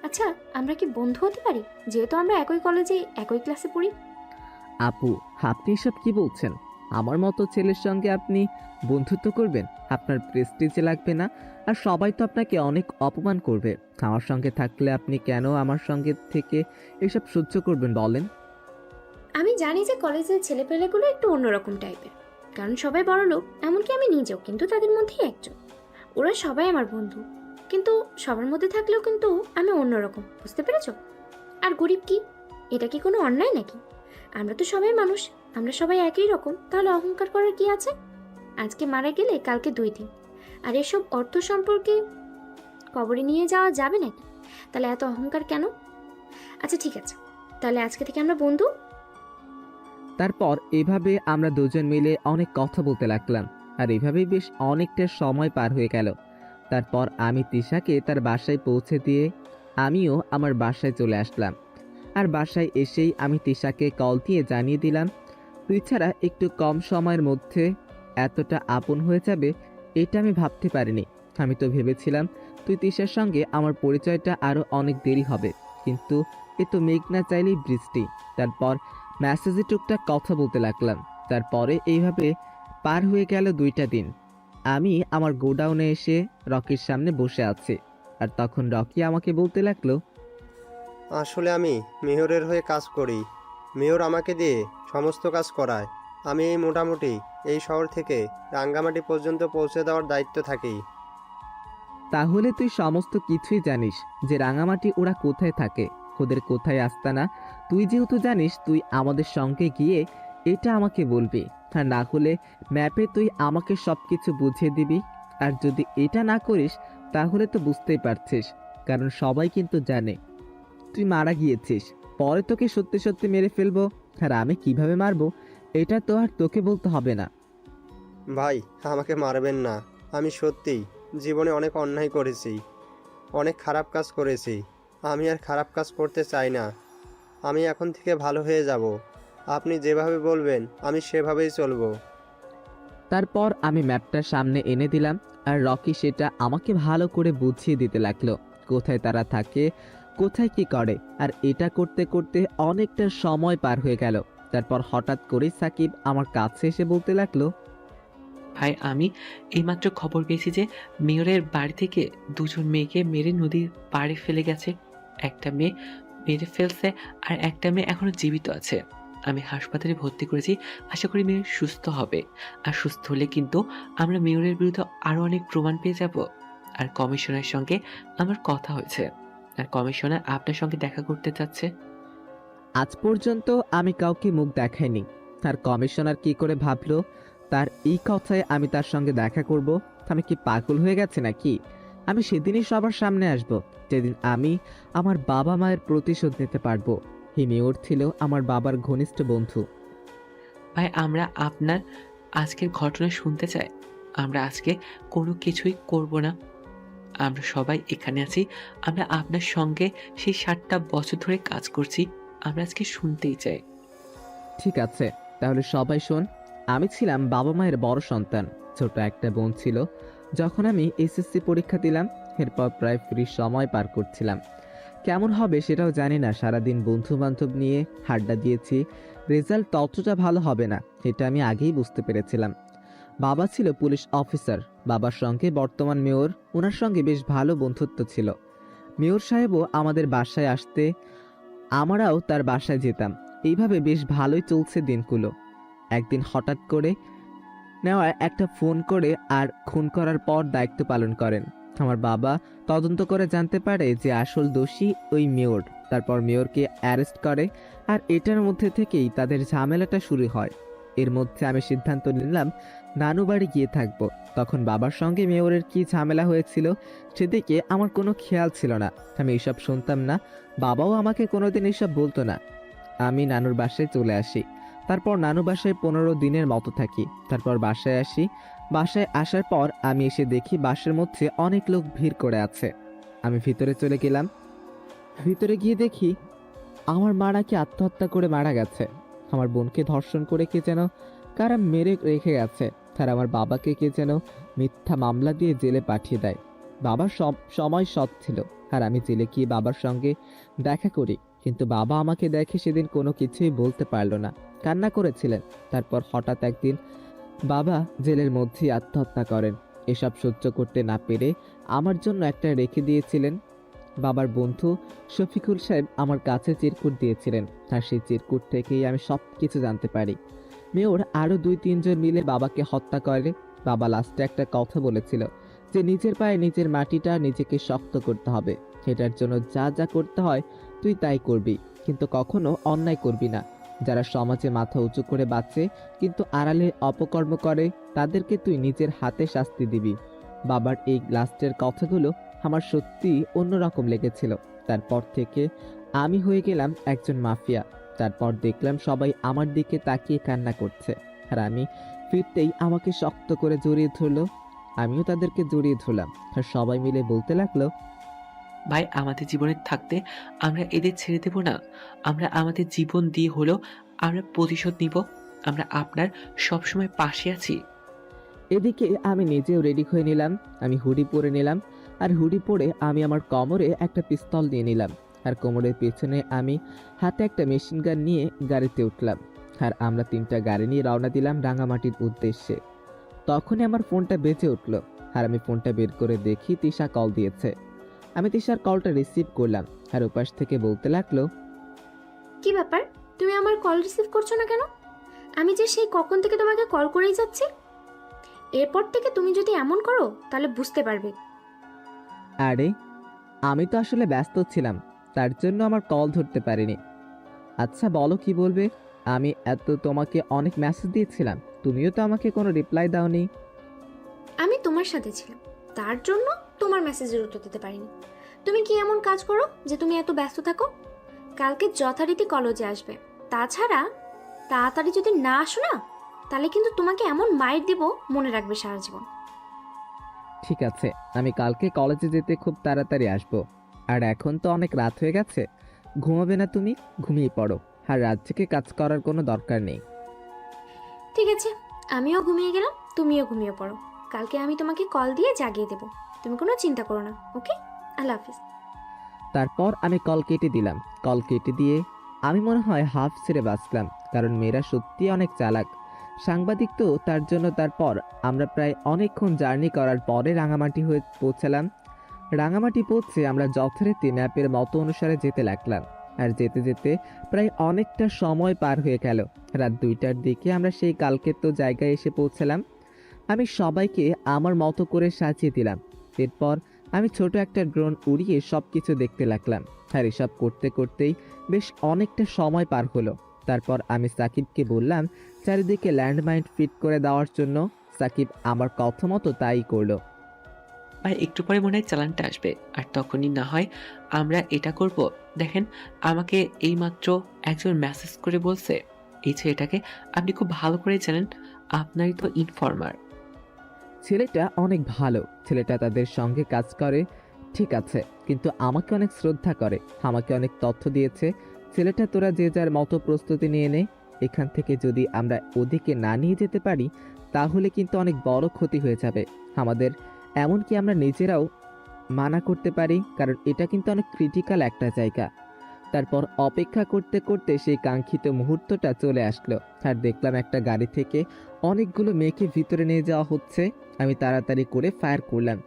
আচ্ছা, আমরা কি বন্ধু হতে পারি, যেহেতু আমরা একই কলেজে একই ক্লাসে পড়ি? আপু, আপনি এসব কি বলছেন? আমার মতো ছেলের সঙ্গে আপনি বন্ধুত্ব করবেন? আপনার প্রেস্টিজে লাগবে না? আর সবাই তো আপনাকে অনেক অপমান করবে। আমার সঙ্গে থাকলে আপনি কেন আমার সঙ্গে থেকে এসব সহ্য করবেন বলেন? আমি জানি যে কলেজের ছেলেপেলেগুলো একটু অন্যরকম টাইপের, কারণ সবাই বড় লোক, এমনকি আমি নিজেও কিন্তু তাদের মধ্যেই একজন। ওরা সবাই আমার বন্ধু, কিন্তু সবার মধ্যে থাকলেও কিন্তু আমি অন্যরকম, বুঝতে পেরেছো? আর গরিব কি, এটা কি কোনো অন্যায় নাকি? আমরা তো সবাই মানুষ, আমরা সবাই একই রকম, তাহলে অহংকার করার কি আছে? আজকে মারা গেলে কালকে 2 দিন, আর এসব অর্থ সম্পর্কে কবরে নিয়ে যাওয়া যাবে নাকি? তাহলে এত অহংকার কেন? আচ্ছা ঠিক আছে, তাহলে আজকে থেকে আমরা বন্ধু। তারপর এভাবে আমরা দুজন মিলে অনেক কথা বলতে লাগলাম। আর এভাবেই বেশ অনেকটা সময় পার হয়ে গেল। তারপর আমি তিশাকে তার বাসায় পৌঁছে দিয়ে আমিও আমার বাসায় চলে আসলাম। আর বাসায় এসেই আমি তিশাকে কল দিয়ে জানিয়ে দিলাম, তুই ছাড়া একটু কম সময়ের মধ্যে এতটা আপন হয়ে যাবে এটা আমি ভাবতে পারিনি। আমি তো ভেবেছিলাম তুই তিশার সঙ্গে আমার পরিচয়টা আরও অনেক দেরি হবে, কিন্তু এ তো মেঘ না চাইলেই বৃষ্টি। তারপর মেসেজে টুকটাক কথা বলতে লাগলাম। তারপরে এইভাবে পার হয়ে গেল 2টা দিন। আমি আমার গোডাউনে এসে রকির সামনে বসে আছি। আর তখন রকি আমাকে বলতে লাগলো, আসলে আমি মেয়রের হয়ে কাজ করি। মেয়র আমাকে দিয়ে সমস্ত কাজ করায়। আমি এই মোটামুটি এই শহর থেকে রাঙ্গামাটি পর্যন্ত পৌঁছে দেওয়ার দায়িত্ব থাকি। তাহলে তুই সমস্ত কিছুই জানিস যে রাঙামাটি ওরা কোথায় থাকে, ওদের কোথায় আস্তানা। তুই যেহেতু জানিস, তুই আমাদের সঙ্গে গিয়ে এটা আমাকে বলবি। আর না হলে ম্যাপে তুই আমাকে সব কিছু বুঝিয়ে দিবি। আর যদি এটা না করিস তাহলে তো বুঝতেই পারছিস, কারণ সবাই কিন্তু জানে তুই মারা গিয়েছিস। পরে তোকে সত্যি সত্যি মেরে ফেলবো। আর আমি কিভাবে মারবো এটা তো আর তোকে বলতে হবে না। ভাই, আমাকে মারবেন না। আমি সত্যিই জীবনে অনেক অন্যায় করেছি, অনেক খারাপ কাজ করেছি। আমি আর খারাপ কাজ করতে চাই না। আমি এখন থেকে ভালো হয়ে যাব। আপনি যেভাবে বলবেন আমি সেভাবেই চলবো। তারপর আমি ম্যাপটা সামনে এনে দিলাম, আর রকি সেটা আমাকে ভালো করে বুঝিয়ে দিতে লাগলো কোথায় তারা থাকে, কোথায় কি করে। আর এটা করতে করতে অনেকটা সময় পার হয়ে গেল। তারপর হঠাৎ করে সাকিব আমার কাছে এসে বলতে লাগলো, ভাই, আমি এইমাত্র খবর পেয়েছি যে মেয়রের বাড়ি থেকে 2জন মেয়েকে মেরে নদীর পাড়ে ফেলে গেছে। একটা মেয়ে মেরে ফেলছে, আর একটা মেয়ে এখনো জীবিত আছে। আমি হাসপাতালে ভর্তি করেছি, আশা করি মেয়ে সুস্থ হবে। আর সুস্থ হলে কিন্তু আমরা মেয়রের বিরুদ্ধে আরও অনেক প্রমাণ পেয়ে যাব। আর কমিশনারের সঙ্গে আমার কথা হয়েছে, আর কমিশনার আপনার সঙ্গে দেখা করতে চাচ্ছে। আজ পর্যন্ত আমি কাউকে মুখ দেখাইনি। আর কমিশনার কি করে ভাবলো তার এই কথায় আমি তার সঙ্গে দেখা করব? আমি কি পাগল হয়ে গেছে নাকি? আমি সেদিনই সবার সামনে আসব, যেদিন আমি আমার বাবা মায়ের প্রতিশোধ নিতে পারবো। এই মেয়র ছিল আমার বাবার ঘনিষ্ঠ বন্ধু। ভাই, আমরা আপনার আজকের ঘটনা শুনতে চাই। আমরা আজকে কোনো কিছুই করব না। আমরা সবাই এখানে আছি। আমরা আপনার সঙ্গে সেই 7টা বছর ধরে কাজ করছি। আমরা আজকে শুনতেই চাই। ঠিক আছে, তাহলে সবাই শোন। আমি ছিলাম বাবা মায়ের বড় সন্তান। ছোট একটা বোন ছিল যখন আমি এসএসসি পরীক্ষা দিলাম। এরপর প্রায় ফ্রি সময় পার করছিলাম। কেমন হবে সেটাও জানি না। সারাদিন বন্ধু বান্ধব নিয়ে আড্ডা দিয়েছি। রেজাল্ট ততটা ভালো হবে না, এটা আমি আগেই বুঝতে পেরেছিলাম। বাবা ছিল পুলিশ অফিসার। বাবার সঙ্গে বর্তমান মেয়র, ওনার সঙ্গে বেশ ভালো বন্ধুত্ব ছিল। মেয়র সাহেবও আমাদের বাসায় আসতে, আমরাও তার বাসায় যেতাম। এইভাবে বেশ ভালোই চলছে দিনগুলো। একদিন হঠাৎ করে নেওয়া একটা ফোন করে আর খুন করার পর দায়িত্ব পালন করেন। আমার বাবা তদন্ত করে জানতে পারে যে আসল দোষী ওই মেয়র। তারপর মেয়রকে অ্যারেস্ট করে, আর এটার মধ্যে থেকেই তাদের ঝামেলাটা শুরু হয়। এর মধ্যে আমি সিদ্ধান্ত নিলাম নানু বাড়ি গিয়ে থাকবো। তখন বাবার সঙ্গে মেয়রের কি ঝামেলা হয়েছিল সেদিকে আমার কোনো খেয়াল ছিল না। আমি এসব শুনতাম না, বাবাও আমাকে কোনোদিন এসব বলতো না। আমি নানুর বাসায় চলে আসি। তারপর নানু বাসায় 15 দিনের মতো থাকি। তারপর বাসায় আসি। বাসায় আসার পর আমি এসে দেখি বাসার মধ্যে অনেক লোক ভিড় করে আছে। আমি ভিতরে চলে গেলাম। ভিতরে গিয়ে দেখি আমার মা নাকি আত্মহত্যা করে মারা গেছে। আমার বোনকে ধর্ষণ করে কে যেন কারা মেরে রেখে গেছে। আর আমার বাবাকে কে যেন মিথ্যা মামলা দিয়ে জেলে পাঠিয়ে দেয়। বাবা সব সময় সৎ ছিল, আর আমি জেলে গিয়ে বাবার সঙ্গে দেখা করি, কিন্তু বাবা আমাকে দেখে সেদিন কোনো কিছুই বলতে পারলো না, কান্না করেছিলেন। তারপর হঠাৎ একদিন বাবা জেলের মধ্যেই আত্মহত্যা করেন। এসব সহ্য করতে না পেরে আমার জন্য একটা রেখে দিয়েছিলেন। বাবার বন্ধু শফিকুল সাহেব আমার কাছে চিরকুট দিয়েছিলেন, আর সেই চিরকুট থেকেই আমি সব কিছু জানতে পারি। মেয়র আরও 2-3 জন মিলে বাবাকে হত্যা করে। বাবা লাস্টে একটা কথা বলেছিল যে নিজের পায়ে নিজের মাটিটা নিজেকে শক্ত করতে হবে। সেটার জন্য যা যা করতে হয় তুই তাই করবি, কিন্তু কখনো অন্যায় করবি না। যারা সমাজে মাথা উঁচু করে বাঁচে কিন্তু আড়ালে অপকর্ম করে, তাদেরকে তুই নিজের হাতে শাস্তি দিবি। বাবার এই লাস্টের কথাগুলো আমার সত্যি অন্যরকম লেগেছিল। তারপর থেকে আমি হয়ে গেলাম একজন মাফিয়া। তারপর দেখলাম সবাই আমার দিকে তাকিয়ে কান্না করছে, আর আমি ফিরতেই আমাকে শক্ত করে জড়িয়ে ধরলো। আমিও তাদেরকে জড়িয়ে ধরলাম, আর সবাই মিলে বলতে লাগলো, ভাই আমাদের জীবনে থাকতে আমরা এদের ছেড়ে দেব না। আমরা আমাদের জীবন দিয়ে হলেও আমরা প্রতিশোধ নিব। আমরা আপনার সবসময় পাশে আছি। এদিকে আমি নিজেও রেডি হয়ে নিলাম। আমি হুডি পরে নিলাম, আর হুডি পরে আমি আমার কোমরে একটা পিস্তল নিয়ে নিলাম, আর কোমরের পেছনে আমি হাতে একটা মেশিন গান নিয়ে গাড়িতে উঠলাম। আর আমরা 3টা গাড়ি নিয়ে রওনা দিলাম রাঙামাটির উদ্দেশ্যে। তখনই আমার ফোনটা বেজে উঠলো, আর আমি ফোনটা বের করে দেখি তিশা কল দিয়েছে। আমি তিশার কলটা রিসিভ করলাম, আর ওপাশ থেকে বলতে লাগলো, কি ব্যাপার, তুমি আমার কল রিসিভ করছো না কেন? আমি যে সেই কখন থেকে তোমাকে কল করেই যাচ্ছি। এরপর থেকে তুমি যদি এমন করো তাহলে বুঝতে পারবে। আরে আমি তো আসলে ব্যস্ত ছিলাম, তার জন্য আমার কল ধরতে পারিনি। আচ্ছা বলো কি বলবে? আমি এত তোমাকে অনেক মেসেজ দিয়েছিলাম, তুমিও তো আমাকে কোনো রিপ্লাই দাওনি। আমি তোমার সাথে ছিলাম, তার জন্য তোমার মেসেজের উত্তর দিতে পারিনি। তুমি কি এমন কাজ করো যে তুমি এত ব্যস্ত থাকো? কালকে যথারীতি কলেজে আসবে। তাছাড়া তাড়াতাড়ি যদি না আসো না, তাহলে কিন্তু তোমাকে এমন মাইর দিব মনে রাখবে সারা জীবন। ঠিক আছে, আমি কালকে কলেজে যেতে খুব তাড়াতাড়ি আসবো। আর এখন তো অনেক রাত হয়ে গেছে, ঘুমাবে না তুমি? ঘুমিয়ে পড়ো, আর রাত থেকে কাজ করার কোনো দরকার নেই। ঠিক আছে, আমিও ঘুমিয়ে গেলাম, তুমিও ঘুমিয়ে পড়ো। কালকে আমি তোমাকে কল দিয়ে জাগিয়ে দেবো, তুমি কোনো চিন্তা করো না। ওকে, আল্লাহ হাফিজ। তারপর আমি কল কেটে দিলাম। কল কেটে দিয়ে আমি মনে হয় হাফ ছেড়ে বাঁচলাম, কারণ মেয়েরা সত্যি অনেক চালাক, সাংবাদিক তো তার জন্য। তারপর আমরা প্রায় অনেকক্ষণ জার্নি করার পরে রাঙামাটি হয়ে পৌঁছালাম। রাঙামাটি পৌঁছে আমরা যথারীতি ম্যাপের মতো অনুসারে যেতে লাগলাম, আর যেতে যেতে প্রায় অনেকটা সময় পার হয়ে গেল। রাত 2টার দিকে আমরা সেই কালকের তো জায়গায় এসে পৌঁছালাম। আমি সবাইকে আমার মতো করে সাজিয়ে দিলাম। এরপর আমি ছোট একটা ড্রোন উড়িয়ে সব কিছু দেখতে লাগলাম, আর এসব করতে করতেই বেশ অনেকটা সময় পার হলো। তারপর আমি সাকিবকে বললাম চারিদিকে ল্যান্ডমাইন ফিট করে দেওয়ার জন্য। সাকিব আমার কথা মতো তাই করলো। ভাই একটু পরে মনে হয় চালানটা আসবে, আর তখনই না হয় আমরা এটা করব। দেখেন, আমাকে এইমাত্র একজন মেসেজ করে বলছে এই ছেলেটাকে আপনি খুব ভালো করে জানেন, আপনারই তো ইনফর্মার। ছেলেটা অনেক ভালো, ছেলেটা তাদের সঙ্গে কাজ করে ঠিক আছে, কিন্তু আমাকে অনেক শ্রদ্ধা করে, আমাকে অনেক তথ্য দিয়েছে। ছেলেটা তোরা যে যার মতো প্রস্তুতি নিয়ে নে। এখান থেকে যদি আমরা ওদিকে না নিয়ে যেতে পারি তাহলে কিন্তু অনেক বড় ক্ষতি হয়ে যাবে আমাদের। এমনকি আমরা নিজেরাও মানা করতে পারি, কারণ এটা কিন্তু অনেক ক্রিটিক্যাল একটা জায়গা। তারপর অপেক্ষা করতে করতে সেই কাঙ্ক্ষিত মুহূর্তটা চলে আসলো, আর দেখলাম একটা গাড়ি থেকে অনেকগুলো মেয়েকে ভিতরে নিয়ে যাওয়া হচ্ছে। আমি তাড়াতাড়ি করে ফায়ার করলাম,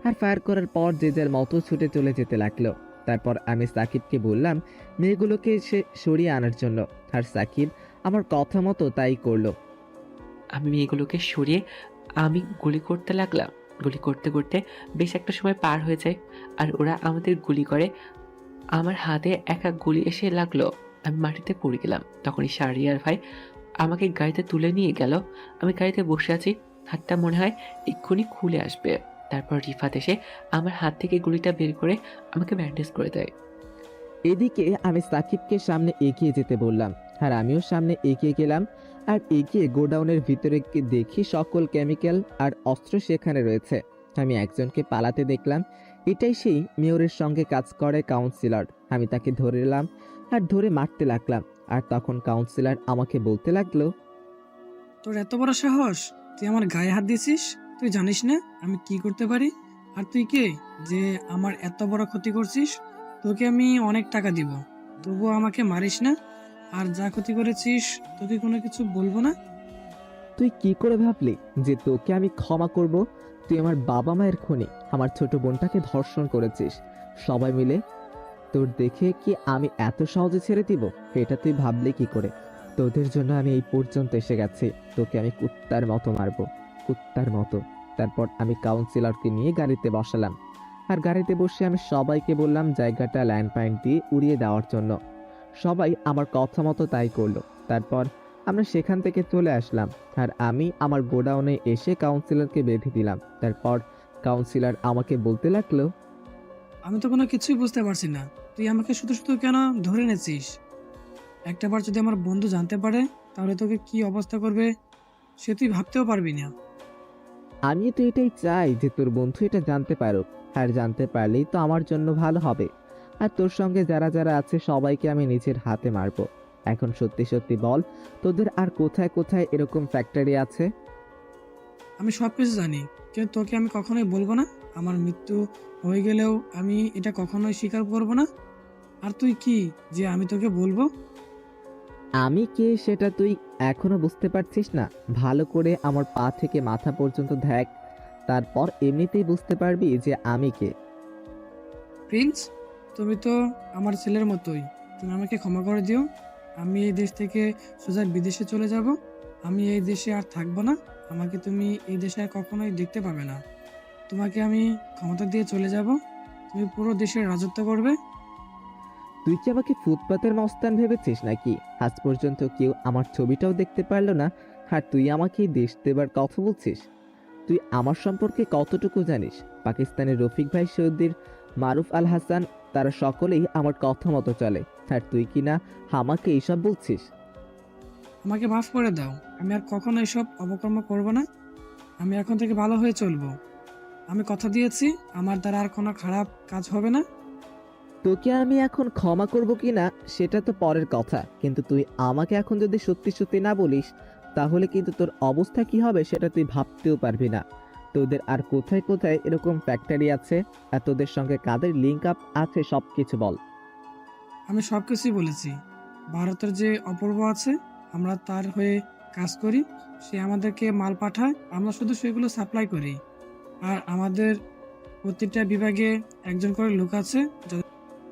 আর ফায়ার করার পর যে যার মতো ছুটে চলে যেতে লাগলো। তারপর আমি সাকিবকে বললাম মেয়েগুলোকে সে সরিয়ে আনার জন্য, আর সাকিব আমার কথা মতো তাই করলো। আমি মেয়েগুলোকে সরিয়ে আমি গুলি করতে লাগলাম। গুলি করতে করতে বেশ একটা সময় পার হয়ে যায়, আর ওরা আমাদের গুলি করে। আমার হাতে একা গুলি এসে লাগলো, আমি মাটিতে পড়ে গেলাম। তখনই শাহরিয়ার ভাই আমাকে গাড়িতে তুলে নিয়ে গেল। আমি গাড়িতে বসে আছি, হাতটা মনে হয় এক্ষুনি খুলে আসবে। তারপর রিফাত এসে আমার হাত থেকে গুলিটা বের করে আমাকে ব্যান্ডেজ করে দেয়। এদিকে আমি সাকিবকে সামনে এগিয়ে যেতে বললাম, আর আমিও সামনে এগিয়ে গেলাম। আর এগিয়ে গোডাউনের ভিতরে দেখি সকল কেমিক্যাল আর অস্ত্র সেখানে রয়েছে। আমি একজনকে পালাতে দেখলাম, এটাই সেই মেয়রের সঙ্গে কাজ করে কাউন্সিলর। আমি তাকে ধরে নিলাম আর ধরে মারতে লাগলাম। আর তখন কাউন্সিলর আমাকে বলতে লাগলো, তোর এত বড় সাহস, তুই আমার গায়ে হাত দিছিস? তুই জানিস না আমি কি করতে পারি? আর তুই কে যে আমার এত বড় ক্ষতি করছিস? তোকে আমি অনেক টাকা দিব, তবুও আমাকে মারিস না। আর যা ক্ষতি করেছিস তোকে কোনো কিছু বলবো না। তুই কি করে ভাবলি যে তোকে আমি ক্ষমা করব? তুই আমার বাবা মায়ের খুনি, আমার ছোট বোনটাকে ধর্ষণ করেছিস সবাই মিলে। তোর দেখে কি আমি এত সহজে ছেড়ে দিব? এটা তুই ভাবলি কি করে? তোদের জন্য আমি এই পর্যন্ত এসে গেছি। তোকে আমি কুত্তার মতো মারবো, কুত্তার মতো। তারপর আমি কাউন্সিলরকে নিয়ে গাড়িতে বসালাম। আর গাড়িতে বসে আমি সবাইকে বললাম জায়গাটা ল্যান্ড পাইন দিয়ে উড়িয়ে দেওয়ার জন্য। সবাই আমার কথা মতো তাই করলো। তারপর আমরা সেখান থেকে চলে আসলাম। আর আমি আমার গোডাউনে এসে কাউন্সিলরকে বেঁধে দিলাম। তারপর কাউন্সিলর আমাকে বলতে লাগলো, আমি তো কোনো কিছুই বুঝতে পারছি না, তুই আমাকে শুধু শুধু কেন ধরে এনেছিস? একটাবার যদি আমার বন্ধু জানতে পারে তাহলে তোকে কি অবস্থা করবে সে তুই ভাবতেও পারবি না। আমি তো এটাই চাই যে তোর বন্ধু এটা জানতে পারুক। আর জানতে পারলেই তো আমার জন্য ভালো হবে। আর তোর সঙ্গে যারা যারা আছে সবাইকে আমি নিজের হাতে মারবো। এখন সত্যি সত্যি বল, তোদের আর কোথায় কোথায় এরকম ফ্যাক্টরি আছে? আমি সব কিছু জানি, কিন্তু তোকে আমি কখনোই বলবো না। আমার মৃত্যু হয়ে গেলেও আমি এটা কখনোই স্বীকার করব না। আর তুই কি যে আমি তোকে বলবো? আমি কে সেটা তুই এখনো বুঝতে পারছিস না? ভালো করে আমার পা থেকে মাথা পর্যন্ত দেখ, তারপর এমনিতেই বুঝতে পারবি যে আমি কে। প্রিন্স, তুমি তো আমার ছেলের মতোই, তুমি আমাকে ক্ষমা করে দিও। আমি এই দেশ থেকে সোজা বিদেশে চলে যাব। আমি এই দেশে আর থাকবো না। আমাকে তুমি এই দেশে আর কখনোই দেখতে পাবে না। তোমাকে আমি ক্ষমতা দিয়ে চলে যাব, তুমি পুরো দেশের রাজত্ব করবে। তুই কি আমাকে ফুটপাতের মস্তান ভেবেছিস নাকি? আজ পর্যন্ত কেউ আমার ছবিটাও দেখতে পারলো না, আর তুই আমাকে এই দেশ দেবার কথা বলছিস? তুই আমার সম্পর্কে কতটুকু জানিস? পাকিস্তানের রফিক ভাই, সৌদির মারুফ আল হাসান, তারা সকলেই আমার কথা মতো চলে। আর তুই কি না আমাকে এইসব বলছিস? আমাকে মাফ করে দাও, আমি আর কখনো এসব অপকর্ম করব না। আমি এখন থেকে ভালো হয়ে চলবো। আমি কথা দিয়েছি আমার দ্বারা আর কোনো খারাপ কাজ হবে না। তোকে আমি এখন ক্ষমা করব কি না সেটা তো পরের কথা, কিন্তু তুই আমাকে এখন যদি সত্যি সত্যি না বলিস তাহলে কিন্তু তোর অবস্থা কি হবে সেটা তুই ভাবতেও পারবি না। তোদের আর কোথায় কোথায় এরকম ফ্যাক্টরি আছে? আর তোদের সঙ্গে কাদের লিঙ্ক আপ আছে সব কিছু বল। আমি সব কিছুই বলেছি। ভারতের যে অপূর্ব আছে, আমরা তার হয়ে কাজ করি। সে আমাদেরকে মাল পাঠায়, আমরা শুধু সেগুলো সাপ্লাই করি। আর আমাদের প্রতিটা বিভাগে একজন করে লোক আছে,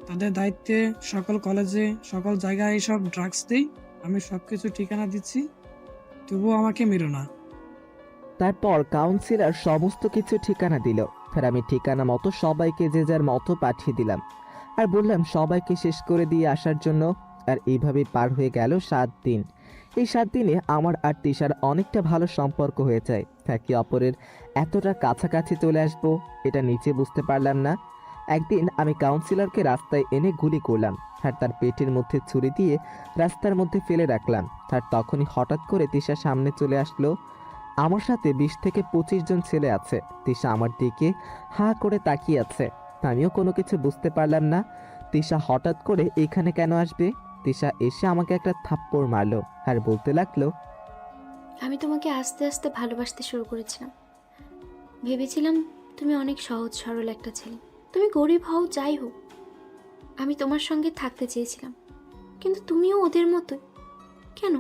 তাদের দায়িত্বে সকল কলেজে সকল জায়গায় এইসব ড্রাগস দেই। আমি সব কিছু ঠিকানা দিচ্ছি, তবুও আমাকে মেরো না। তারপর কাউন্সিলর সমস্ত কিছু ঠিকানা দিল। আর আমি ঠিকানা মতো সবাইকে যে যার মতো পাঠিয়ে দিলাম। আর বললাম সবাইকে শেষ করে দিয়ে আসার জন্য। আর এইভাবে পার হয়ে গেল 7 দিন। এই 7 দিনে আমার আর তিশার অনেকটা ভালো সম্পর্ক হয়ে যায়। একে অপরের এতটা কাছাকাছি চলে আসবো এটা নিচে বুঝতে পারলাম না। একদিন আমি কাউন্সিলরকে রাস্তায় এনে গুলি করলাম, আর তার পেটের মধ্যে ছুরি দিয়ে রাস্তার মধ্যে ফেলে রাখলাম। আর তখনই হঠাৎ করে তিশা সামনে চলে আসলো। আমার সাথে 20 থেকে 25 জন ছেলে আছে। তিশা আমার দিকে হাঁ করে তাকিয়ে আছে। আমিও কোনো কিছু বুঝতে পারলাম না তিশা হঠাৎ করে এখানে কেন আসবে। তিশা এসে আমাকে একটা থাপ্পড় মারলো আর বলতে লাগলো, আমি তোমাকে আস্তে আস্তে ভালোবাসতে শুরু করেছিলাম। ভেবেছিলাম তুমি অনেক সহজ সরল একটা ছেলে। তুমি গরিব হও যাই হোক, আমি তোমার সঙ্গে থাকতে চেয়েছিলাম। কিন্তু তুমিও ওদের মতোই। কেন?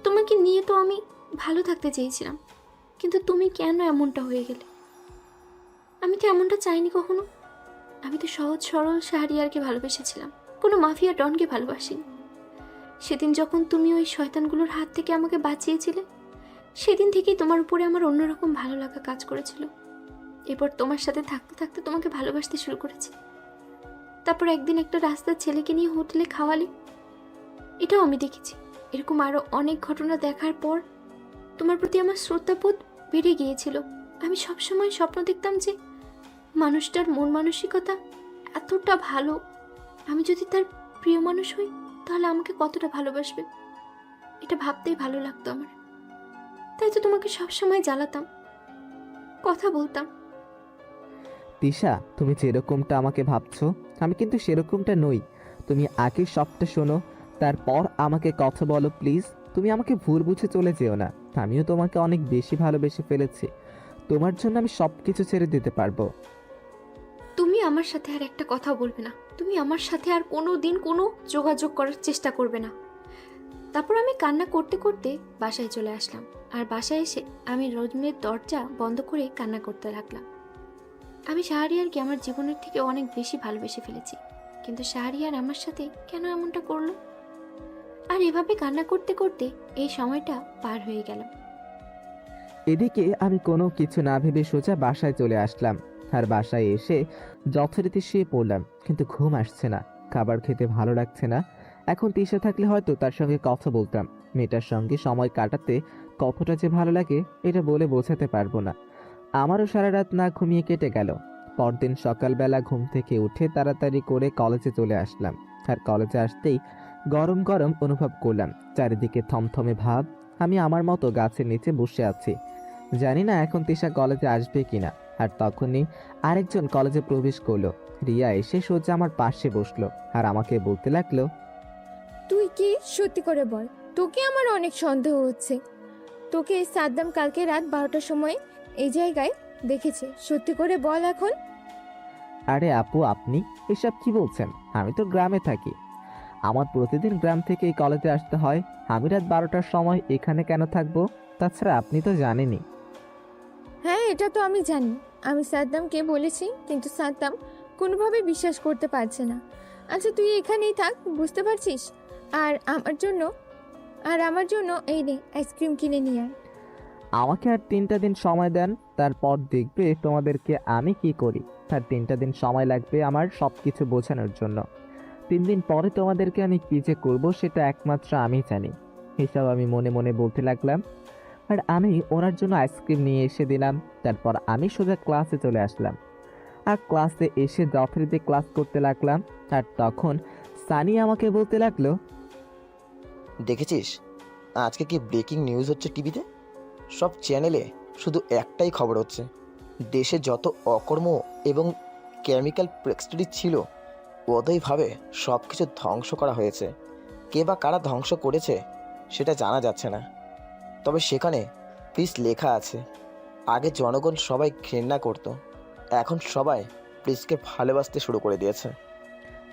তোমাকে নিয়ে তো আমি ভালো থাকতে চেয়েছিলাম, কিন্তু তুমি কেন এমনটা হয়ে গেলে? আমি তো এমনটা চাইনি কখনো। আমি তো সহজ সরল শাহরিয়ারকে ভালোবেসেছিলাম, কোনো মাফিয়া ডনকে ভালোবাসিনি। সেদিন যখন তুমি ওই শয়তানগুলোর হাত থেকে আমাকে বাঁচিয়েছিলে, সেদিন থেকেই তোমার উপরে আমার অন্যরকম ভালো লাগা কাজ করেছিল। এরপর তোমার সাথে থাকতে থাকতে তোমাকে ভালোবাসতে শুরু করেছি। তারপর একদিন একটা রাস্তার ছেলেকে নিয়ে হোটেলে খাওয়ালে, এটাও আমি দেখেছি। এরকম আরো অনেক ঘটনা দেখার পর তোমার প্রতি আমার শ্রদ্ধাবোধ বেড়ে গিয়েছিল। আমি সবসময় স্বপ্ন দেখতাম যে মানুষটার মন মানসিকতা এতটা ভালো, আমি যদি তার প্রিয় মানুষ হই তাহলে আমাকে কতটা ভালোবাসবে, এটা ভাবতেই ভালো লাগতো আমার। তাই তো তোমাকে সবসময় জ্বালাতাম, কথা বলতাম। তিশা, তুমি যেরকমটা আমাকে ভাবছো আমি কিন্তু সেরকমটা নই। তুমি আগে সবটা শোনো, তারপর আমাকে কথা বলো প্লিজ। তুমি আমাকে ভুল বুঝে চলে যেও না। আমিও তোমাকে অনেক বেশি ভালোবেসে ফেলেছি। তোমার জন্য আমি সব কিছু ছেড়ে দিতে পারবো। তুমি আমার সাথে আর একটা কথা বলবে না, তুমি আমার সাথে আর কোনো দিন কোনো যোগাযোগ করার চেষ্টা করবে না। তারপর আমি কান্না করতে করতে বাসায় চলে আসলাম। আর বাসায় এসে আমি রুমের দরজা বন্ধ করে কান্না করতে লাগলাম। আমি শাহরিয়ারকে আমার জীবনের থেকে অনেক বেশি ভালোবেসে ফেলেছি, কিন্তু শাহরিয়ার আমার সাথে কেন এমনটা করলো? আর এভাবে কান্না করতে করতে এই সময়টা পার হয়ে গেল। এদিকে আমি কোনো কিছু না ভেবে সোজা বাসায় চলে আসলাম। আর বাসায় এসে যথারীতি শুয়ে পড়লাম, কিন্তু ঘুম আসছে না, খাবার খেতে ভালো লাগছে না। এখন তিশা থাকলে হয়তো তার সঙ্গে কথা বলতাম। মেয়েটার সঙ্গে সময় কাটাতে কতটা যে ভালো লাগে এটা বলে বোঝাতে পারবো না। আমারও সারা রাত না ঘুমিয়ে কেটে গেল। পরদিন সকালবেলা ঘুম থেকে উঠে তাড়াতাড়ি করে কলেজে চলে আসলাম। আর কলেজে আসতেই গরম গরম অনুভব করলাম, চারিদিকে থমথমে ভাব। আমি আমার মতো গাছের নিচে বসে আছি, জানি না এখন তিশা কলেজে আসবে কিনা। আর তখনই আরেকজন কলেজে প্রবেশ করলো। রিয়া এসে সোজা আমার পাশে বসলো আর আমাকে বলতে লাগলো, তুই কি সত্যি করে বল, তোকে আমার অনেক সন্দেহ হচ্ছে। তোকে এই সাদ্দাম কালকে রাত 12টার সময় এই জায়গায় দেখেছে, সত্যি করে বল এখন। আরে আপু, আপনি এসব কি বলছেন? আমি তো গ্রামে থাকি, আমার প্রতিদিন গ্রাম থেকে এই কলেজে আসতে হয়। আমি রাত 12টার সময় এখানে কেন থাকবো? তাছাড়া আপনি তো জানেনই। হ্যাঁ, এটা তো আমি জানি। আমি সাদ্দামকে বলেছি, কিন্তু সাদ্দাম কোনোভাবে বিশ্বাস করতে পারছে না। আচ্ছা, তুই এখানেই থাক, বুঝতে পারছিস? আর আমার জন্য এই নে আইসক্রিম কিনে নিয়ে আয়। আমাকে আর 3টা দিন সময় দেন, তারপর দেখবে তোমাদেরকে আমি কি করি। আর 3টা দিন সময় লাগবে আমার সব কিছু বোঝানোর জন্য। 3 দিন পরে তোমাদেরকে আমি কি যে করবো সেটা একমাত্র আমি জানি। এসব আমি মনে মনে বলতে লাগলাম। আর আমি ওনার জন্য আইসক্রিম নিয়ে এসে দিলাম। তারপর আমি সোজা ক্লাসে চলে আসলাম। আর ক্লাসে এসে যথারীতি ক্লাস করতে লাগলাম। আর তখন সানি আমাকে বলতে লাগলো, দেখেছিস আজকে কি ব্রেকিং নিউজ হচ্ছে টিভিতে? সব চ্যানেলে শুধু একটাই খবর হচ্ছে, দেশে যত অকর্ম এবং কেমিক্যাল ফ্যাক্টরি ছিল অদয়ভাবে সব কিছু ধ্বংস করা হয়েছে। কে বা কারা ধ্বংস করেছে সেটা জানা যাচ্ছে না, তবে সেখানে প্লিজ লেখা আছে। আগে জনগণ সবাই ঘৃণা করত, এখন সবাই প্লিজকে ভালোবাসতে শুরু করে দিয়েছে।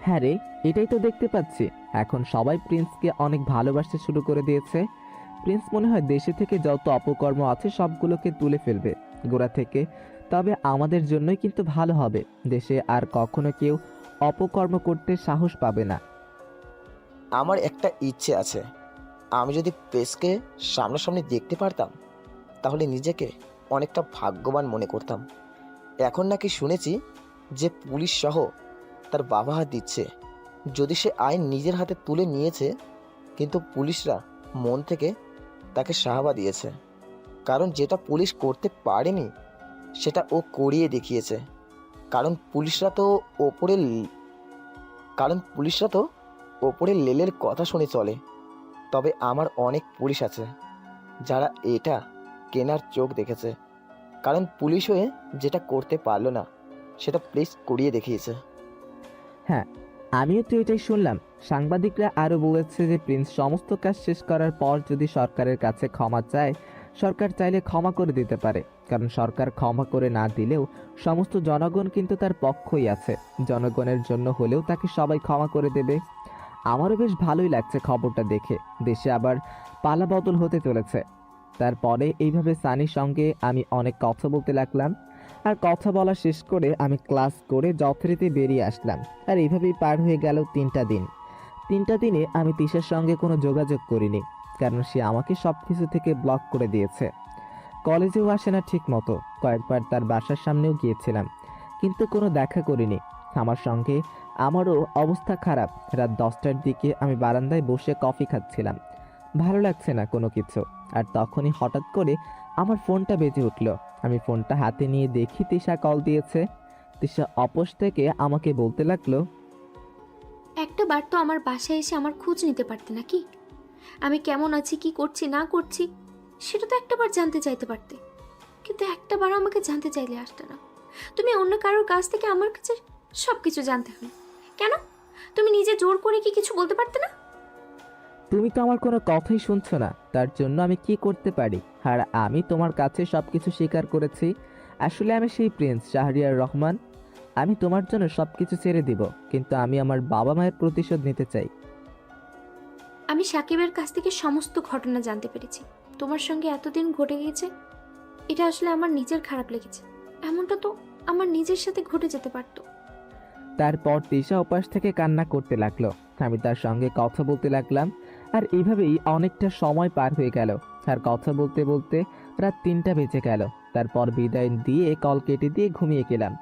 হ্যাঁ রে, এটাই তো দেখতে পাচ্ছি। এখন সবাই প্রিন্সকে অনেক ভালোবাসতে শুরু করে দিয়েছে। প্রিন্স মনে হয় দেশে থেকে যত অপকর্ম আছে সবগুলোকে তুলে ফেলবে গোড়া থেকে। তবে আমাদের জন্যই কিন্তু ভালো হবে, দেশে আর কখনো কেউ অপকর্ম করতে সাহস পাবে না। আমার একটা ইচ্ছে আছে, আমি যদি প্রেসকে সামনাসামনি দেখতে পারতাম তাহলে নিজেকে অনেকটা ভাগ্যবান মনে করতাম। এখন নাকি শুনেছি যে পুলিশ সহ তার বাবা হাত দিচ্ছে। যদি সে আইন নিজের হাতে তুলে নিয়েছে, কিন্তু পুলিশরা মন থেকে তাকে সাহাবা দিয়েছে, কারণ যেটা পুলিশ করতে পারেনি সেটা ও করিয়ে দেখিয়েছে। কারণ পুলিশরা তো ওপরের লেলের কথা শুনে চলে। তবে আমার অনেক পুলিশ আছে যারা এটা কেনার চোখ দেখেছে, কারণ পুলিশ হয়ে যেটা করতে পারলো না সেটা পুলিশ করিয়ে দেখিয়েছে। হ্যাঁ, আমিও তো এটাই শুনলাম। সাংবাদিকরা আরও বলেছে যে প্রিন্স সমস্ত কাজ শেষ করার পর যদি সরকারের কাছে ক্ষমা চায়, সরকার চাইলে ক্ষমা করে দিতে পারে। কারণ সরকার ক্ষমা করে না দিলেও সমস্ত জনগণ কিন্তু তার পক্ষই আছে। জনগণের জন্য হলেও তাকে সবাই ক্ষমা করে দেবে। আমারও বেশ ভালোই লাগছে খবরটা দেখে। দেশে আবার পালাবদল হতে চলেছে। তারপরে এইভাবে সানির সঙ্গে আমি অনেক কথা বলতে লাগলাম। আর কথা বলা শেষ করে আমি ক্লাস করে যথারীতি বেরিয়ে আসলাম। আর এইভাবেই পার হয়ে গেল 3টা দিন। 3টা দিনে আমি তিশার সঙ্গে কোনো যোগাযোগ করিনি, কারণ সে আমাকে সব কিছু থেকে ব্লক করে দিয়েছে। কলেজেও আসে না ঠিক মতো। কয়েকবার তার বাসার সামনেও গিয়েছিলাম, কিন্তু কোনো দেখা করিনি। আমার সঙ্গে আমারও অবস্থা খারাপ। রাত 10টার দিকে আমি বারান্দায় বসে কফি খাচ্ছিলাম, ভালো লাগছে না কোনো কিছু। আর তখনই হঠাৎ করে আমার ফোনটা বেজে উঠল। আমি ফোনটা হাতে নিয়ে দেখি তিশা কল দিয়েছে। তিশা অপোস থেকে আমাকে বলতে লাগলো, একটা বার তো আমার বাসায় এসে আমার খোঁজ নিতে পারতে নাকি? আমি কেমন আছি, কি করছি না করছি সেটা তো একটা বার জানতে চাইতে পারতে, কিন্তু একটা বার আমাকে জানতে চাইলে আসতে না। তুমি অন্য কারোর কাছ থেকে আমার কাছে সব কিছু জানতে হবে কেন? তুমি নিজে জোর করে কি কিছু বলতে পারতে না? তুমি তো আমার কোনো কথাই শুনছো না, তার জন্য আমি কি করতে পারি? আর আমি তোমার কাছে সবকিছু স্বীকার করেছি। আসলে আমি সেই প্রিন্স শাহরিয়ার রহমান। আমি তোমার জন্য সবকিছু ছেড়ে দিব, কিন্তু আমি আমার বাবা মায়ের প্রতিশোধ নিতে চাই। আমি সাকিবের কাছ থেকে সমস্ত ঘটনা জানতে পেরেছি। তোমার সঙ্গে এতদিন ঘটে গিয়েছে, এটা আসলে আমার নিজের খারাপ লেগেছে। এমনটা তো আমার নিজের সাথে ঘটে যেতে পারতো। তারপর তিশা ওপাশ থেকে কান্না করতে লাগলো। আমি তার সঙ্গে কথা বলতে লাগলাম, আর এইভাবেই অনেকটা সময় পার হয়ে গেল। আর কথা বলতে বলতে রাত 3টা বেজে গেল। তারপর বিদায় দিয়ে কল কেটে দিয়ে ঘুমিয়ে গেলাম।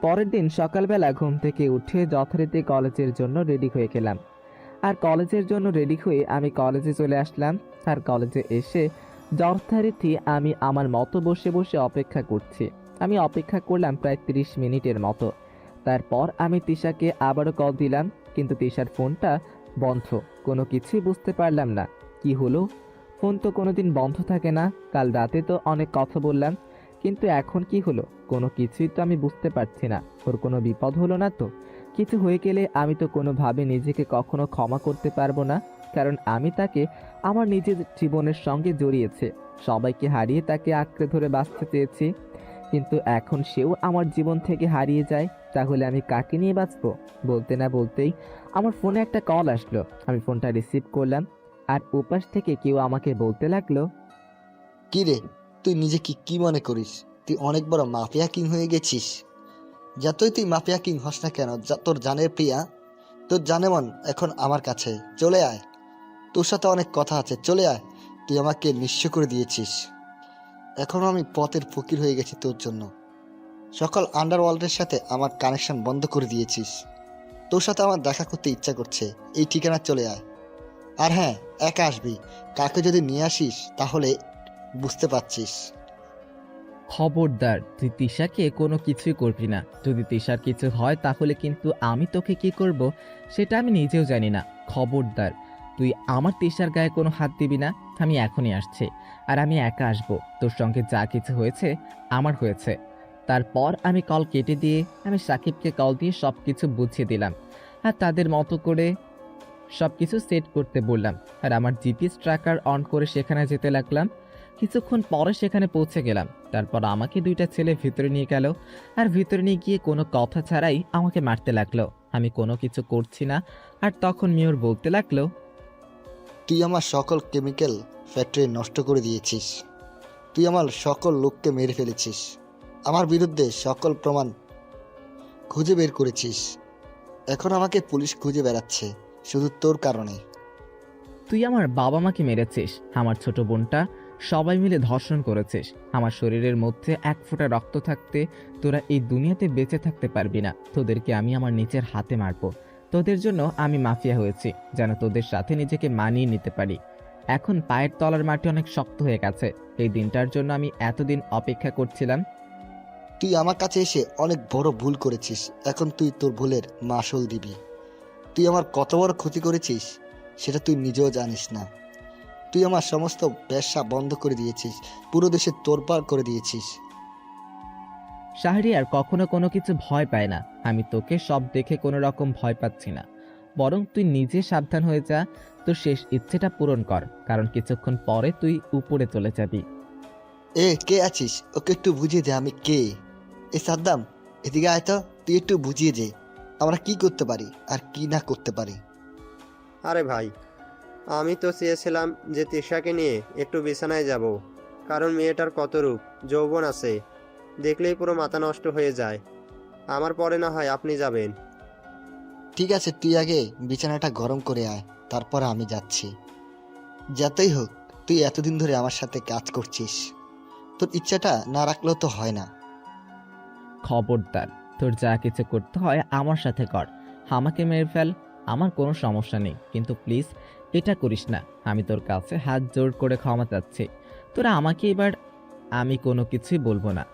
পরের দিন সকালবেলা ঘুম থেকে উঠে যথারীতি কলেজের জন্য রেডি হয়ে গেলাম। আর কলেজের জন্য রেডি হয়ে আমি কলেজে চলে আসলাম। আর কলেজে এসে যথারীতি আমি আমার মতো বসে বসে অপেক্ষা করছি। আমি অপেক্ষা করলাম প্রায় 30 মিনিটের মতো। তারপর আমি তিশাকে আবারও কল দিলাম, কিন্তু তিশার ফোনটা বন্ধ। কোনো কিছুই বুঝতে পারলাম না কি হলো। ফোন তো কোনোদিন বন্ধ থাকে না। কাল রাতে তো অনেক কথা বললাম, কিন্তু এখন কি হলো কোনো কিছুই তো আমি বুঝতে পারছি না। ওর কোনো বিপদ হলো না তো? কিছু হয়ে গেলে আমি তো কোনোভাবে নিজেকে কখনো ক্ষমা করতে পারবো না, কারণ আমি তাকে আমার নিজের জীবনের সঙ্গে জড়িয়েছি। সবাইকে হারিয়ে তাকে আঁকড়ে ধরে বাঁচতে চেয়েছি, কিন্তু এখন সেও আমার জীবন থেকে হারিয়ে যায়। তাহলে আমি কাকে নিয়ে বাঁচবো? বলতে না বলতেই আমার ফোনে একটা কল আসলো। আমি ফোনটা রিসিভ করলাম, আর ওপাশ থেকে কেউ আমাকে বলতে লাগলো, কি রে, তুই নিজে কি মনে করিস? তুই অনেক বড় মাফিয়া কিং হয়ে গেছিস। যতই তুই মাফিয়া কিং হস না কেন, তোর জানের প্রিয়া, তোর জানে মন এখন আমার কাছে। চলে আয়, তোর সাথে অনেক কথা আছে, চলে আয়। তুই আমাকে নিঃস্ব করে দিয়েছিস। এখনও আমি পথের ফকির হয়ে গেছি তোর জন্য। সকল আন্ডারওয়ার্ল্ডের সাথে আমার কানেকশন বন্ধ করে দিয়েছিস। তোর সাথে আমার দেখা করতে ইচ্ছা করছে, এই ঠিকানা চলে আয়। আর হ্যাঁ, একা আসবি, কাকে যদি নিয়ে আসিস তাহলে বুঝতে পারছিস। খবরদার, তুই তিশাকে কোনো কিছুই করবি না। যদি তিশার কিছু হয় তাহলে কিন্তু আমি তোকে কি করব সেটা আমি নিজেও জানি না। খবরদার, তুই আমার তিশার গায়ে কোনো হাত দিবি না। আমি এখনই আসছি, আর আমি একা আসবো। তোর সঙ্গে যা কিছু হয়েছে আমার হয়েছে। তারপর আমি কল কেটে দিয়ে আমি সাকিবকে কল দিয়ে সব কিছু বুঝিয়ে দিলাম, আর তাদের মতো করে সব কিছু সেট করতে বললাম। আর আমার জিপিএস ট্র্যাকার অন করে সেখানে যেতে লাগলাম। কিছুক্ষণ পরে সেখানে পৌঁছে গেলাম। তারপর আমাকে 2টা ছেলে ভিতরে নিয়ে গেল, আর ভিতরে নিয়ে গিয়ে কোনো কথা ছাড়াই আমাকে মারতে লাগলো। আমি কোনো কিছু করছি না। আর তখন মেয়র বলতে লাগলো, তুই আমার সকল কেমিক্যাল ফ্যাক্টরি নষ্ট করে দিয়েছিস। তুই আমার সকল লোককে মেরে ফেলেছিস। আমার বিরুদ্ধে সকল প্রমাণ খুঁজে বের করেছিস। এখন আমাকে পুলিশ খুঁজে বেড়াচ্ছে শুধু তোর কারণে। তুই আমার বাবা মাকে মেরেছিস, আমার ছোট বোনটা সবাই মিলে ধর্ষণ করেছিস। আমার শরীরের মধ্যে 1 ফোঁটা রক্ত থাকতে তোরা এই দুনিয়াতে বেঁচে থাকতে পারবি না। তোদেরকে আমি আমার নিজের হাতে মারবো। তোদের জন্য আমি মাফিয়া হয়েছি, যেন তোদের সাথে নিজেকে মানিয়ে নিতে পারি। এখন পায়ের তলার মাটি অনেক শক্ত হয়ে গেছে। এই দিনটার জন্য আমি এতদিন অপেক্ষা করছিলাম। তুই আমার কাছে এসে অনেক বড় ভুল করেছিস। এখন তুই তোর ভুলের মাসুল দিবি। তুই আমার কত বড় ক্ষতি করেছিস সেটা তুই নিজেও জানিস না। তুই আমার সমস্ত ব্যবসা বন্ধ করে দিয়েছিস, পুরো দেশে তোড়পাড় করে দিয়েছিস। শাহরিয়ার কখনো কোনো কিছু ভয় পায় না। আমি তোকে সব দেখে কোনো রকম ভয় পাচ্ছি না, বরং তুই নিজে সাবধান হয়ে যা। তোর শেষ ইচ্ছেটা পূরণ কর, কারণ কিছুক্ষণ পরে তুই উপরে চলে যাবি। কে আছিস? ওকে একটু বুঝিয়ে দে আমি কে। সাদ্দাম, এদিকে আয় তো, তুই একটু বুঝিয়ে দে আমরা কি করতে পারি আর কি না করতে পারি। আরে ভাই, আমি তো চেয়েছিলাম যে তিশাকে নিয়ে একটু বিছানায় যাব, কারণ মেয়েটার কত রূপ যৌবন আছে, দেখলেই পুরো মাথা নষ্ট হয়ে যায়। আমার পরে না হয় আপনি যাবেন। ঠিক আছে, তুই আগে বিছানাটা গরম করে আয়, তারপর আমি যাচ্ছি। যতই হোক, তুই এতদিন ধরে আমার সাথে কাজ করছিস, তোর ইচ্ছাটা না রাখলেও তো হয় না। খবরদার, তোর যা কিছু করতে হয় আমার সাথে কর। আমাকে মেরে ফেল, আমার কোনো সমস্যা নেই, কিন্তু প্লিজ এটা করিস না। আমি তোর কাছে হাত জোড় করে ক্ষমা চাচ্ছি। তোরা আমাকে এবার, আমি কোনো কিছুই বলবো না।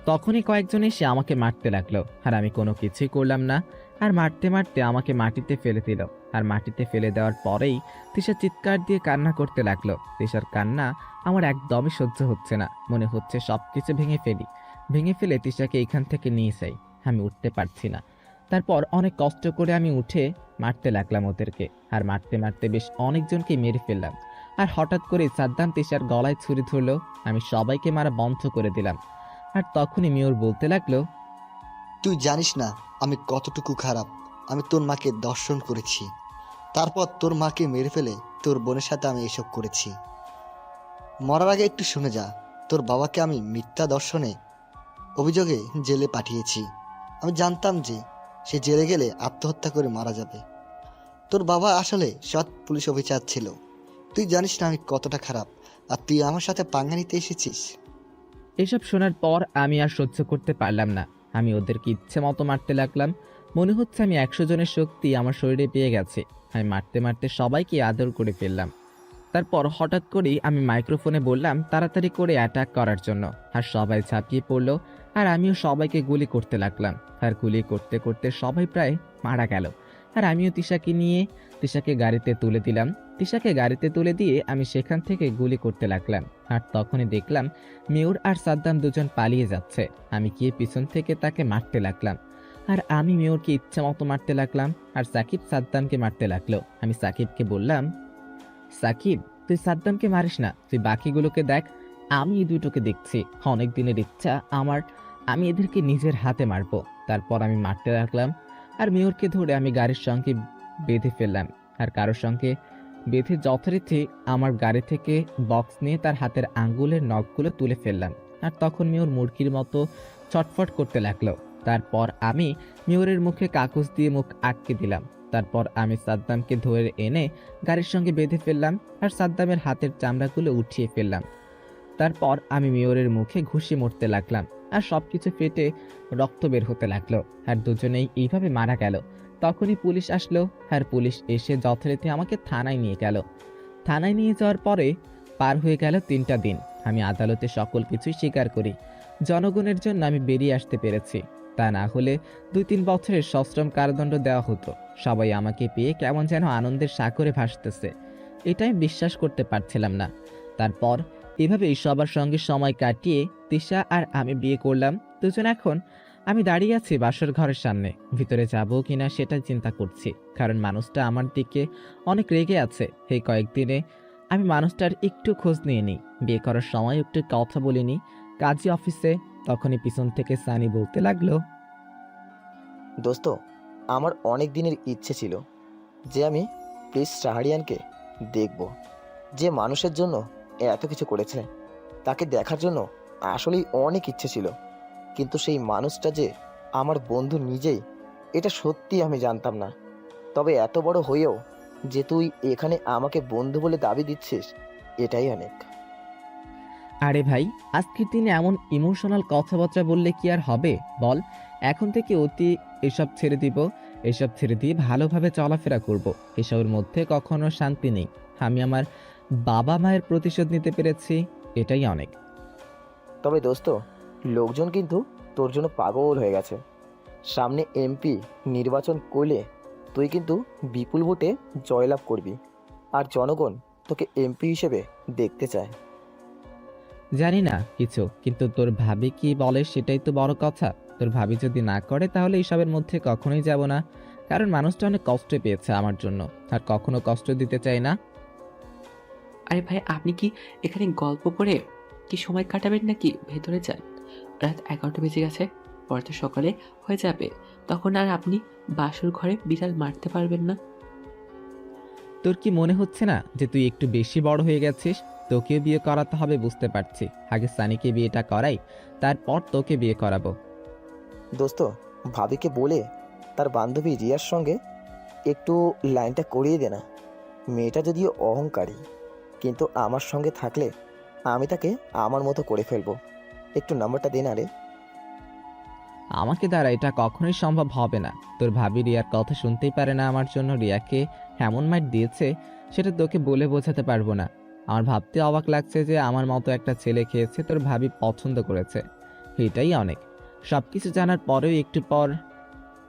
তখনই কয়েকজন এসে আমাকে মারতে লাগলো, আর আমি কোনো কিছুই করলাম না। আর মারতে মারতে আমাকে মাটিতে ফেলে দিল। আর মাটিতে ফেলে দেওয়ার পরেই তিশা চিৎকার দিয়ে কান্না করতে লাগলো। তিশার কান্না আমার একদমই সহ্য হচ্ছে না। মনে হচ্ছে সব কিছু ভেঙে ফেলে তিশাকে এইখান থেকে নিয়ে যাই। আমি উঠতে পারছি না। তারপর অনেক কষ্ট করে আমি উঠে মারতে লাগলাম ওদেরকে। আর মারতে মারতে বেশ অনেকজনকে মেরে ফেললাম। আর হঠাৎ করে সাদ্দাম তিশার গলায় ছুরি ধরলো। আমি সবাইকে মারা বন্ধ করে দিলাম। আর তখনই মেয়র বলতে লাগলো, তুই জানিস না আমি কতটুকু খারাপ। আমি তোর মাকে দর্শন করেছি, তারপর তোর মাকে মেরে ফেলে তোর বোনের সাথে আমি এসব করেছি। মরার আগে একটু শুনে যা, তোর বাবাকে আমি মিথ্যা দর্শনে অভিযোগে জেলে পাঠিয়েছি। আমি জানতাম যে সে জেলে গেলে আত্মহত্যা করে মারা যাবে। তোর বাবা আসলে সৎ পুলিশ অফিসার ছিল। তুই জানিস না আমি কতটা খারাপ, আর তুই আমার সাথে পাঙ্গা নিতে এসেছিস। এসব শোনার পর আমি আর সহ্য করতে পারলাম না। আমি ওদেরকে ইচ্ছে মতো মারতে লাগলাম। মনে হচ্ছে আমি 100 জনের শক্তি আমার শরীরে পেয়ে গেছে। আমি মারতে মারতে সবাইকে আদর করে ফেললাম। তারপর হঠাৎ করেই আমি মাইক্রোফোনে বললাম তাড়াতাড়ি করে অ্যাটাক করার জন্য। আর সবাই ঝাঁপিয়ে পড়লো। আর আমিও সবাইকে গুলি করতে লাগলাম। আর গুলি করতে করতে সবাই প্রায় মারা গেল। আর আমিও তিশাকে গাড়িতে তুলে দিলাম। তিশাকে গাড়িতে তুলে দিয়ে আমি সেখান থেকে গুলি করতে লাগলাম। আর তখনই দেখলাম মেয়র আর সাদ্দাম দুজন পালিয়ে যাচ্ছে। আমি গিয়ে পিছন থেকে তাকে মারতে লাগলাম। আর আমি মেয়রকে ইচ্ছা মতো মারতে লাগলাম। আর সাকিব সাদ্দামকে মারতে লাগলো। আমি সাকিবকে বললাম, সাকিব তুই সাদ্দামকে মারিস না, তুই বাকিগুলোকে দেখ। আমি এই দুটোকে দেখছি, অনেক দিনের ইচ্ছা আমার, আমি এদেরকে নিজের হাতে মারবো। তারপর আমি মারতে লাগলাম। আর মেয়রকে ধরে আমি গাড়ির সঙ্গে বেঁধে ফেললাম। আর কারোর সঙ্গে বেঁধে যথারীতি আমার গাড়ি থেকে বক্স নিয়ে তার হাতের আঙ্গুলের নখগুলো তুলে ফেললাম। আর তখন মেয়র মুরগির মতো ছটফট করতে লাগলো। তারপর আমি মেয়রের মুখে কাগজ দিয়ে মুখ আটকে দিলাম। তারপর আমি সাদ্দামকে ধরে এনে গাড়ির সঙ্গে বেঁধে ফেললাম। আর সাদ্দামের হাতের চামড়াগুলো উঠিয়ে ফেললাম। তারপর আমি মেয়রের মুখে ঘুষি মরতে লাগলাম। আর সবকিছু ফেটে রক্ত বের হতে লাগলো। আর দুজনেই এইভাবে মারা গেল। তখনই পুলিশ আসলো। আর পুলিশ এসে যথারীতি আমাকে থানায় নিয়ে গেল। থানায় নিয়ে যাওয়ার পরে পার হয়ে গেল 3টা দিন। আমি আদালতে সকল কিছুই স্বীকার করি। জনগণের জন্য আমি বেরিয়ে আসতে পেরেছি। তা না হলে 2-3 বছরের সশ্রম কারাদণ্ড দেওয়া হতো। সবাই আমাকে পেয়ে কেমন যেন আনন্দের সাগরে ভাসতেছে। এটাই বিশ্বাস করতে পারছিলাম না। তারপর এভাবেই সবার সঙ্গে সময় কাটিয়ে তিশা আর আমি বিয়ে করলাম। দুজন এখন আমি দাঁড়িয়ে আছি বাসর ঘরের সামনে। ভিতরে যাবো কিনা সেটা চিন্তা করছি, কারণ মানুষটা আমার দিকে অনেক রেগে আছে। এই কয়েকদিনে আমি মানুষটার একটু খোঁজ নিয়ে নিই। বিয়ে করার সময় একটু কথা বলিনি কাজী অফিসে। তখনই পিছন থেকে সানি বলতে লাগলো, দোস্ত, আমার অনেক দিনের ইচ্ছে ছিল যে আমি প্রিন্স শাহরিয়ানকে দেখব। যে মানুষের জন্য এত কিছু করেছে, তাকে দেখার জন্য আসলেই অনেক ইচ্ছে ছিল। কিন্তু সেই মানুষটা যে আমার বন্ধু নিজেই, এটা সত্যি আমি জানতাম না। তবে এত বড় হয়েও যে তুই এখানে আমাকে বন্ধু বলে দাবি দিচ্ছিস, এটাই অনেক। আরে ভাই, আজকের দিনে এমন ইমোশনাল কথাবার্তা বললে কি আর হবে বল? এখন থেকে অতি এসব ছেড়ে দিব। এসব ছেড়ে দিয়ে ভালোভাবে চলাফেরা করব। এসবের মধ্যে কখনো শান্তি নেই। আমি আমার বাবা মায়ের প্রতিশোধ নিতে পেরেছি, এটাই অনেক। তবে দোস্ত, লোকজন কিন্তু তোর জন্য পাগল হয়ে গেছে। সামনে এমপি নির্বাচন করলে তুই কিন্তু বিপুল ভোটে জয়লাভ করবি, আর জনগণ তোকে এমপি হিসেবে দেখতে চায়। জানি না কিছু, কিন্তু তোর ভাবি কি বলে সেটাই তো বড় কথা। তোর ভাবি যদি না করে তাহলে এইসবের মধ্যে কখনোই যাব না, কারণ মানুষটা অনেক কষ্ট পেয়েছে আমার জন্য, আর কখনো কষ্ট দিতে চাই না। আরে ভাই, আপনি কি এখানে গল্প করে কি সময় কাটাবেন নাকি? ভেতরে যান, রাত 11টা বেজে গেছে। পরে তো সকালে হয়ে যাবে, তখন আর আপনি বাসর ঘরে বিড়াল মারতে পারবেন না। তোর কি মনে হচ্ছে না যে তুই একটু বেশি বড় হয়ে গেছিস? তোকেও বিয়ে করাতে হবে, বুঝতে পারছি। আগে সানিকে বিয়েটা করাই, তারপর তোকে বিয়ে করাবো। দোস্ত, ভাবিকে বলে তার বান্ধবী রিয়ার সঙ্গে একটু লাইনটা করিয়ে দে না। মেয়েটা যদিও অহংকারী, কিন্তু আমার সঙ্গে থাকলে আমি তাকে আমার মতো করে ফেলবো। একটু নাম্বারটা দে না রে। আমাকে দ্বারা এটা কখনোই সম্ভব হবে না। তোর ভাবি রিয়ার কথা শুনতেই পারে না আমার জন্য। রিয়াকে এমন মাইট দিয়েছে সেটা তোকে বলে বোঝাতে পারবো না। আমার ভাবতে অবাক লাগছে যে আমার মতো একটা ছেলে খেয়েছে, তোর ভাবি পছন্দ করেছে, এটাই অনেক। সবকিছু জানার পরেও একটু পর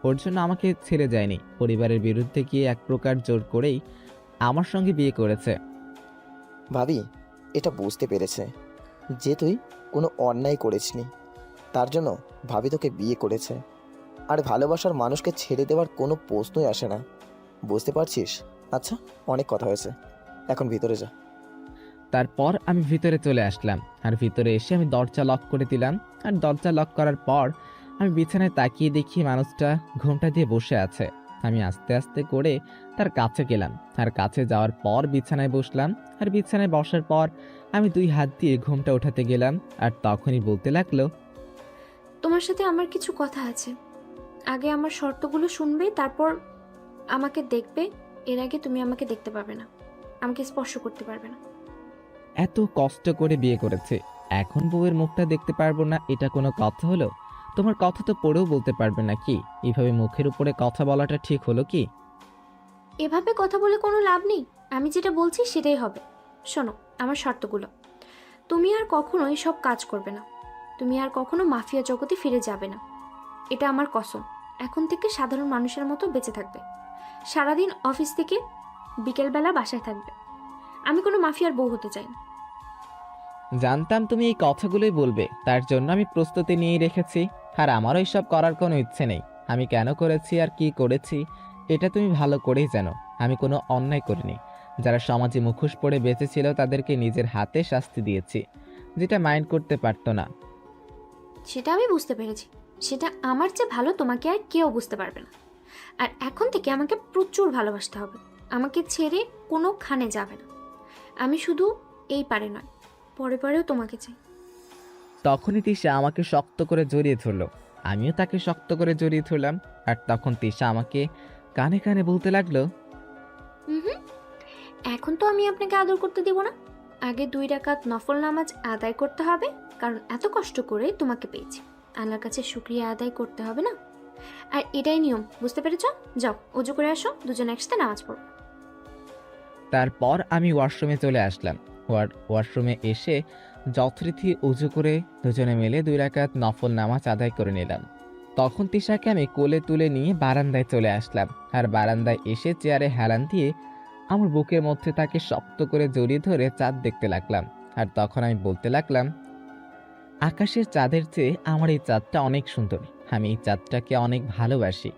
ওর জন্য আমাকে ছেড়ে যায়নি, পরিবারের বিরুদ্ধে গিয়ে এক প্রকার জোর করেই আমার সঙ্গে বিয়ে করেছে। ভাবি এটা বুঝতে পেরেছে যে তুই কোনো অন্যায় করিসনি, তার জন্য ভাবি তোকে বিয়ে করেছে। আর ভালোবাসার মানুষকে ছেড়ে দেওয়ার কোনো প্রশ্নই আসে না, বুঝতে পারছিস? আচ্ছা, অনেক কথা হয়েছে, এখন ভিতরে যা। তারপর আমি ভিতরে চলে আসলাম, আর ভিতরে এসে আমি দরজা লক করে দিলাম। আর দরজা লক করার পর আমি বিছানায় তাকিয়ে দেখি মানুষটা ঘোমটা দিয়ে বসে আছে। আমি আস্তে আস্তে করে তার কাছে গেলাম, আর কাছে যাওয়ার পর বিছানায় বসলাম। আর বিছানায় বসার পর আমি 2 হাত দিয়ে ঘোমটা উঠাতে গেলাম, আর তখনই বলতে লাগলো, তোমার সাথে আমার কিছু কথা আছে। আগে আমার শর্তগুলো শুনবে, তারপর আমাকে দেখবে। এর আগে তুমি আমাকে দেখতে পারবে না, আমাকে স্পর্শ করতে পারবে না। এত কষ্ট করে বিয়ে করেছে, এখন বউয়ের মুখটা দেখতে পারবো না, এটা কোনো কথা হলো? তোমার কথা তো পড়েও বলতে পারবে না কি? এইভাবে মুখের উপরে কথা বলাটা ঠিক হলো কি? এভাবে কথা বলে কোনো লাভ নেই, আমি যেটা বলছি সেটাই হবে। শোনো আমার শর্তগুলো। তুমি আর কখনো সব কাজ করবে না, তুমি আর কখনো মাফিয়া জগতে ফিরে যাবে না, এটা আমার কসম। এখন থেকে সাধারণ মানুষের মতো বেঁচে থাকবে, সারাদিন অফিস থেকে বিকেলবেলা বাসায় থাকবে। আমি কোনো মাফিয়ার বউ হতে চাই না। জানতাম তুমি এই কথাগুলোই বলবে, তার জন্য আমি প্রস্তুতি নিয়েই রেখেছি। আর আমারও এইসব করার কোনো ইচ্ছে নেই। আমি কেন করেছি আর কি করেছি এটা তুমি ভালো করেই জানো। আমি কোনো অন্যায় করিনি। যারা সমাজে মুখোশ পরে বেঁচেছিল তাদেরকে নিজের হাতে শাস্তি দিয়েছি, যেটা মাইন্ড করতে পারতো না। সেটা আমি বুঝতে পেরেছি, সেটা আমার চেয়ে ভালো তোমাকে আর কেউ বুঝতে পারবে না। আর এখন থেকে আমাকে প্রচুর ভালোবাসতে হবে, আমাকে ছেড়ে কোনোখানে যাবে না। আমি শুধু এই পারে নয়, পরে পরেও তোমাকে চাই। তখনই তিশা আমাকে শক্ত করে জড়িয়ে ধরলো, আমিও তাকে শক্ত করে জড়িয়ে ধরলাম। আর তখন তিশা আমাকে কানে কানে বলতে লাগলো, হুম, এখন তো আমি আপনাকে আদর করতে দিব না। আগে 2 রাকাত নফল নামাজ আদায় করতে হবে, কারণ এত কষ্ট করে তোমাকে পেয়েছি। আল্লাহর কাছে শুকরিয়া আদায় করতে হবে না? আর এটাই নিয়ম, বুঝতে পেরেছ? যাও অজু করে আসো, দুজনে একসাথে নামাজ পড়ো। তারপর আমি ওয়াশরুমে চলে আসলাম। ওয়াশরুমে এসে যথারীতি উজু করে দুজনে মিলে 2 রাকাত নফল নামাজ আদায় করে নিলাম। তখন তিশাকে আমি কোলে তুলে নিয়ে বারান্দায় চলে আসলাম। আর বারান্দায় এসে চেয়ারে হেলান দিয়ে আমার বুকের মধ্যে তাকে শক্ত করে জড়িয়ে ধরে চাঁদ দেখতে লাগলাম। আর তখন আমি বলতে লাগলাম, আকাশের চাঁদের চেয়ে আমার এই চাঁদটা অনেক সুন্দর। আমি এই চাঁদটাকে অনেক ভালোবাসি,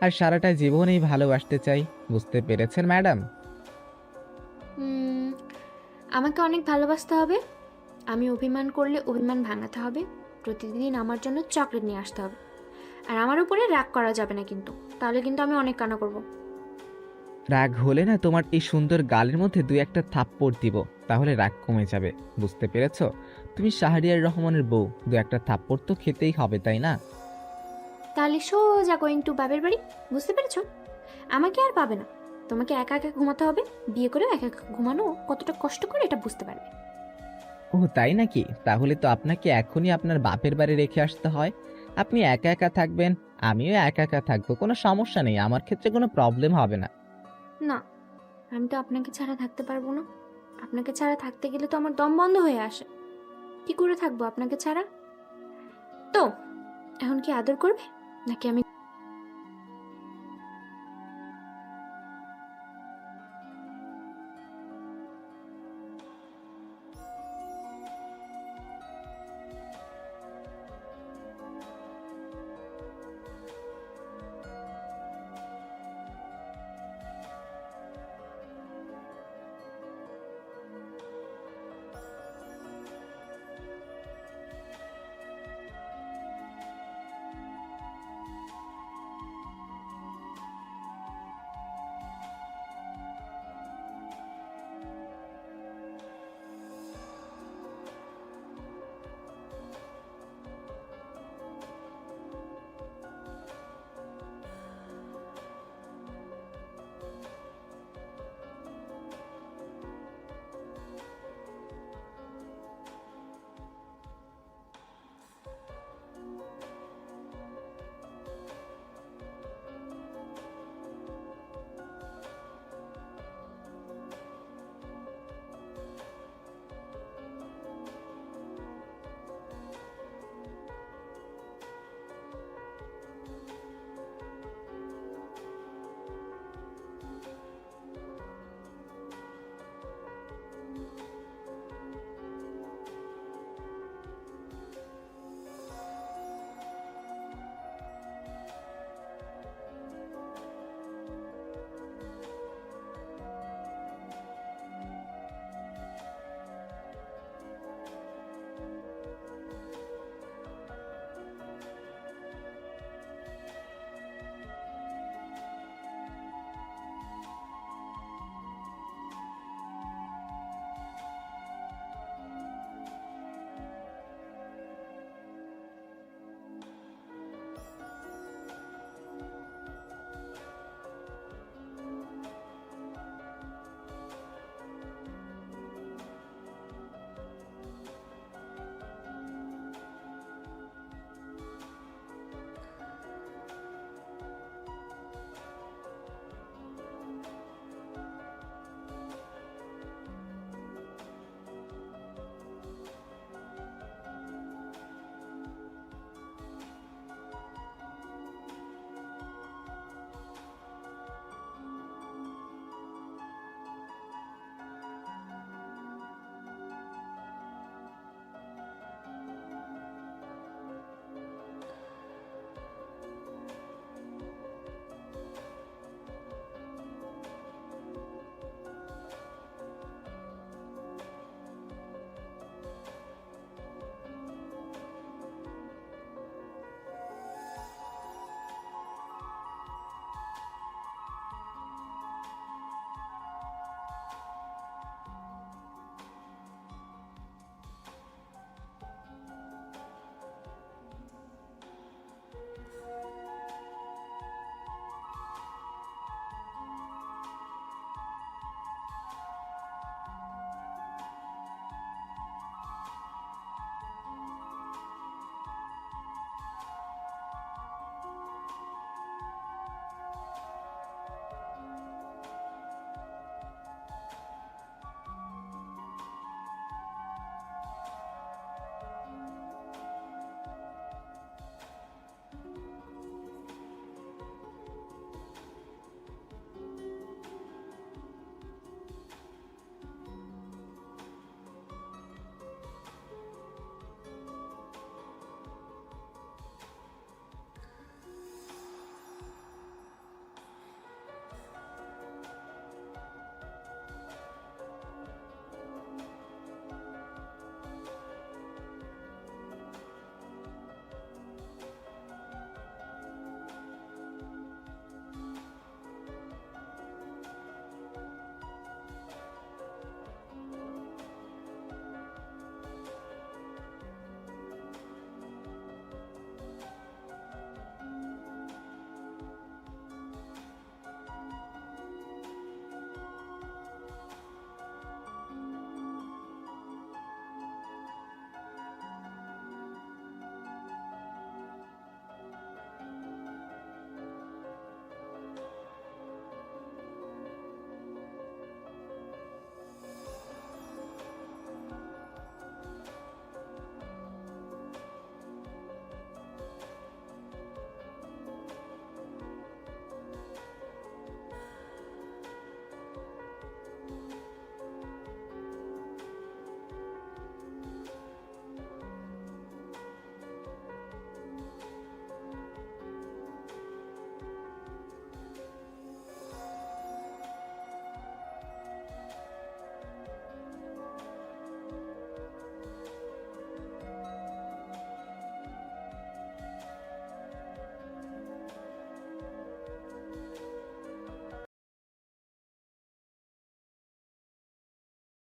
আর সারাটা জীবনেই ভালোবাসতে চাই। বুঝতে পেরেছেন ম্যাডাম? আমাকে অনেক ভালোবাসতে হবে। আমি অভিমান করলে অভিমান ভাঙাতে হবে। প্রতিদিন আমার জন্য চকলেট নিয়ে আসতে হবে। আর আমার উপরে রাগ করা যাবে না কিন্তু, তাহলে কিন্তু আমি অনেক কান্না করব। রাগ হলে না তোমার এই সুন্দর গালের মধ্যে 2-1টা থাপ্পড় দিব, তাহলে রাগ কমে যাবে। বুঝতে পেরেছো? তুমি শাহরিয়ার রহমানের বউ, 2-1টা থাপ্পড় তো খেতেই হবে, তাই না? তাহলে সোজা গোয়িং টু বাবের বাড়ি, বুঝতে পেরেছো? আমাকে আর পাবে না, তোমাকে একা একা ঘুমাতে হবে। বিয়ে করেও একা একা ঘুমানো কতটা কষ্ট করে এটা বুঝতে পারবে। ও তাই নাকি? তাহলে তো আপনাকে এখনই আপনার বাপের বাড়ি রেখে আসতে হয়। আপনি একা একা থাকবেন, আমিও একা একা থাকবো, কোনো সমস্যা নেই, আমার ক্ষেত্রে কোনো প্রবলেম হবে না। না, আমি তো আপনাকে ছাড়া থাকতে পারবো না। আপনাকে ছাড়া থাকতে গেলে তো আমার দম বন্ধ হয়ে আসে। কি করে থাকবো আপনাকে ছাড়া? তো এখন কি আদর করবে, নাকি আমি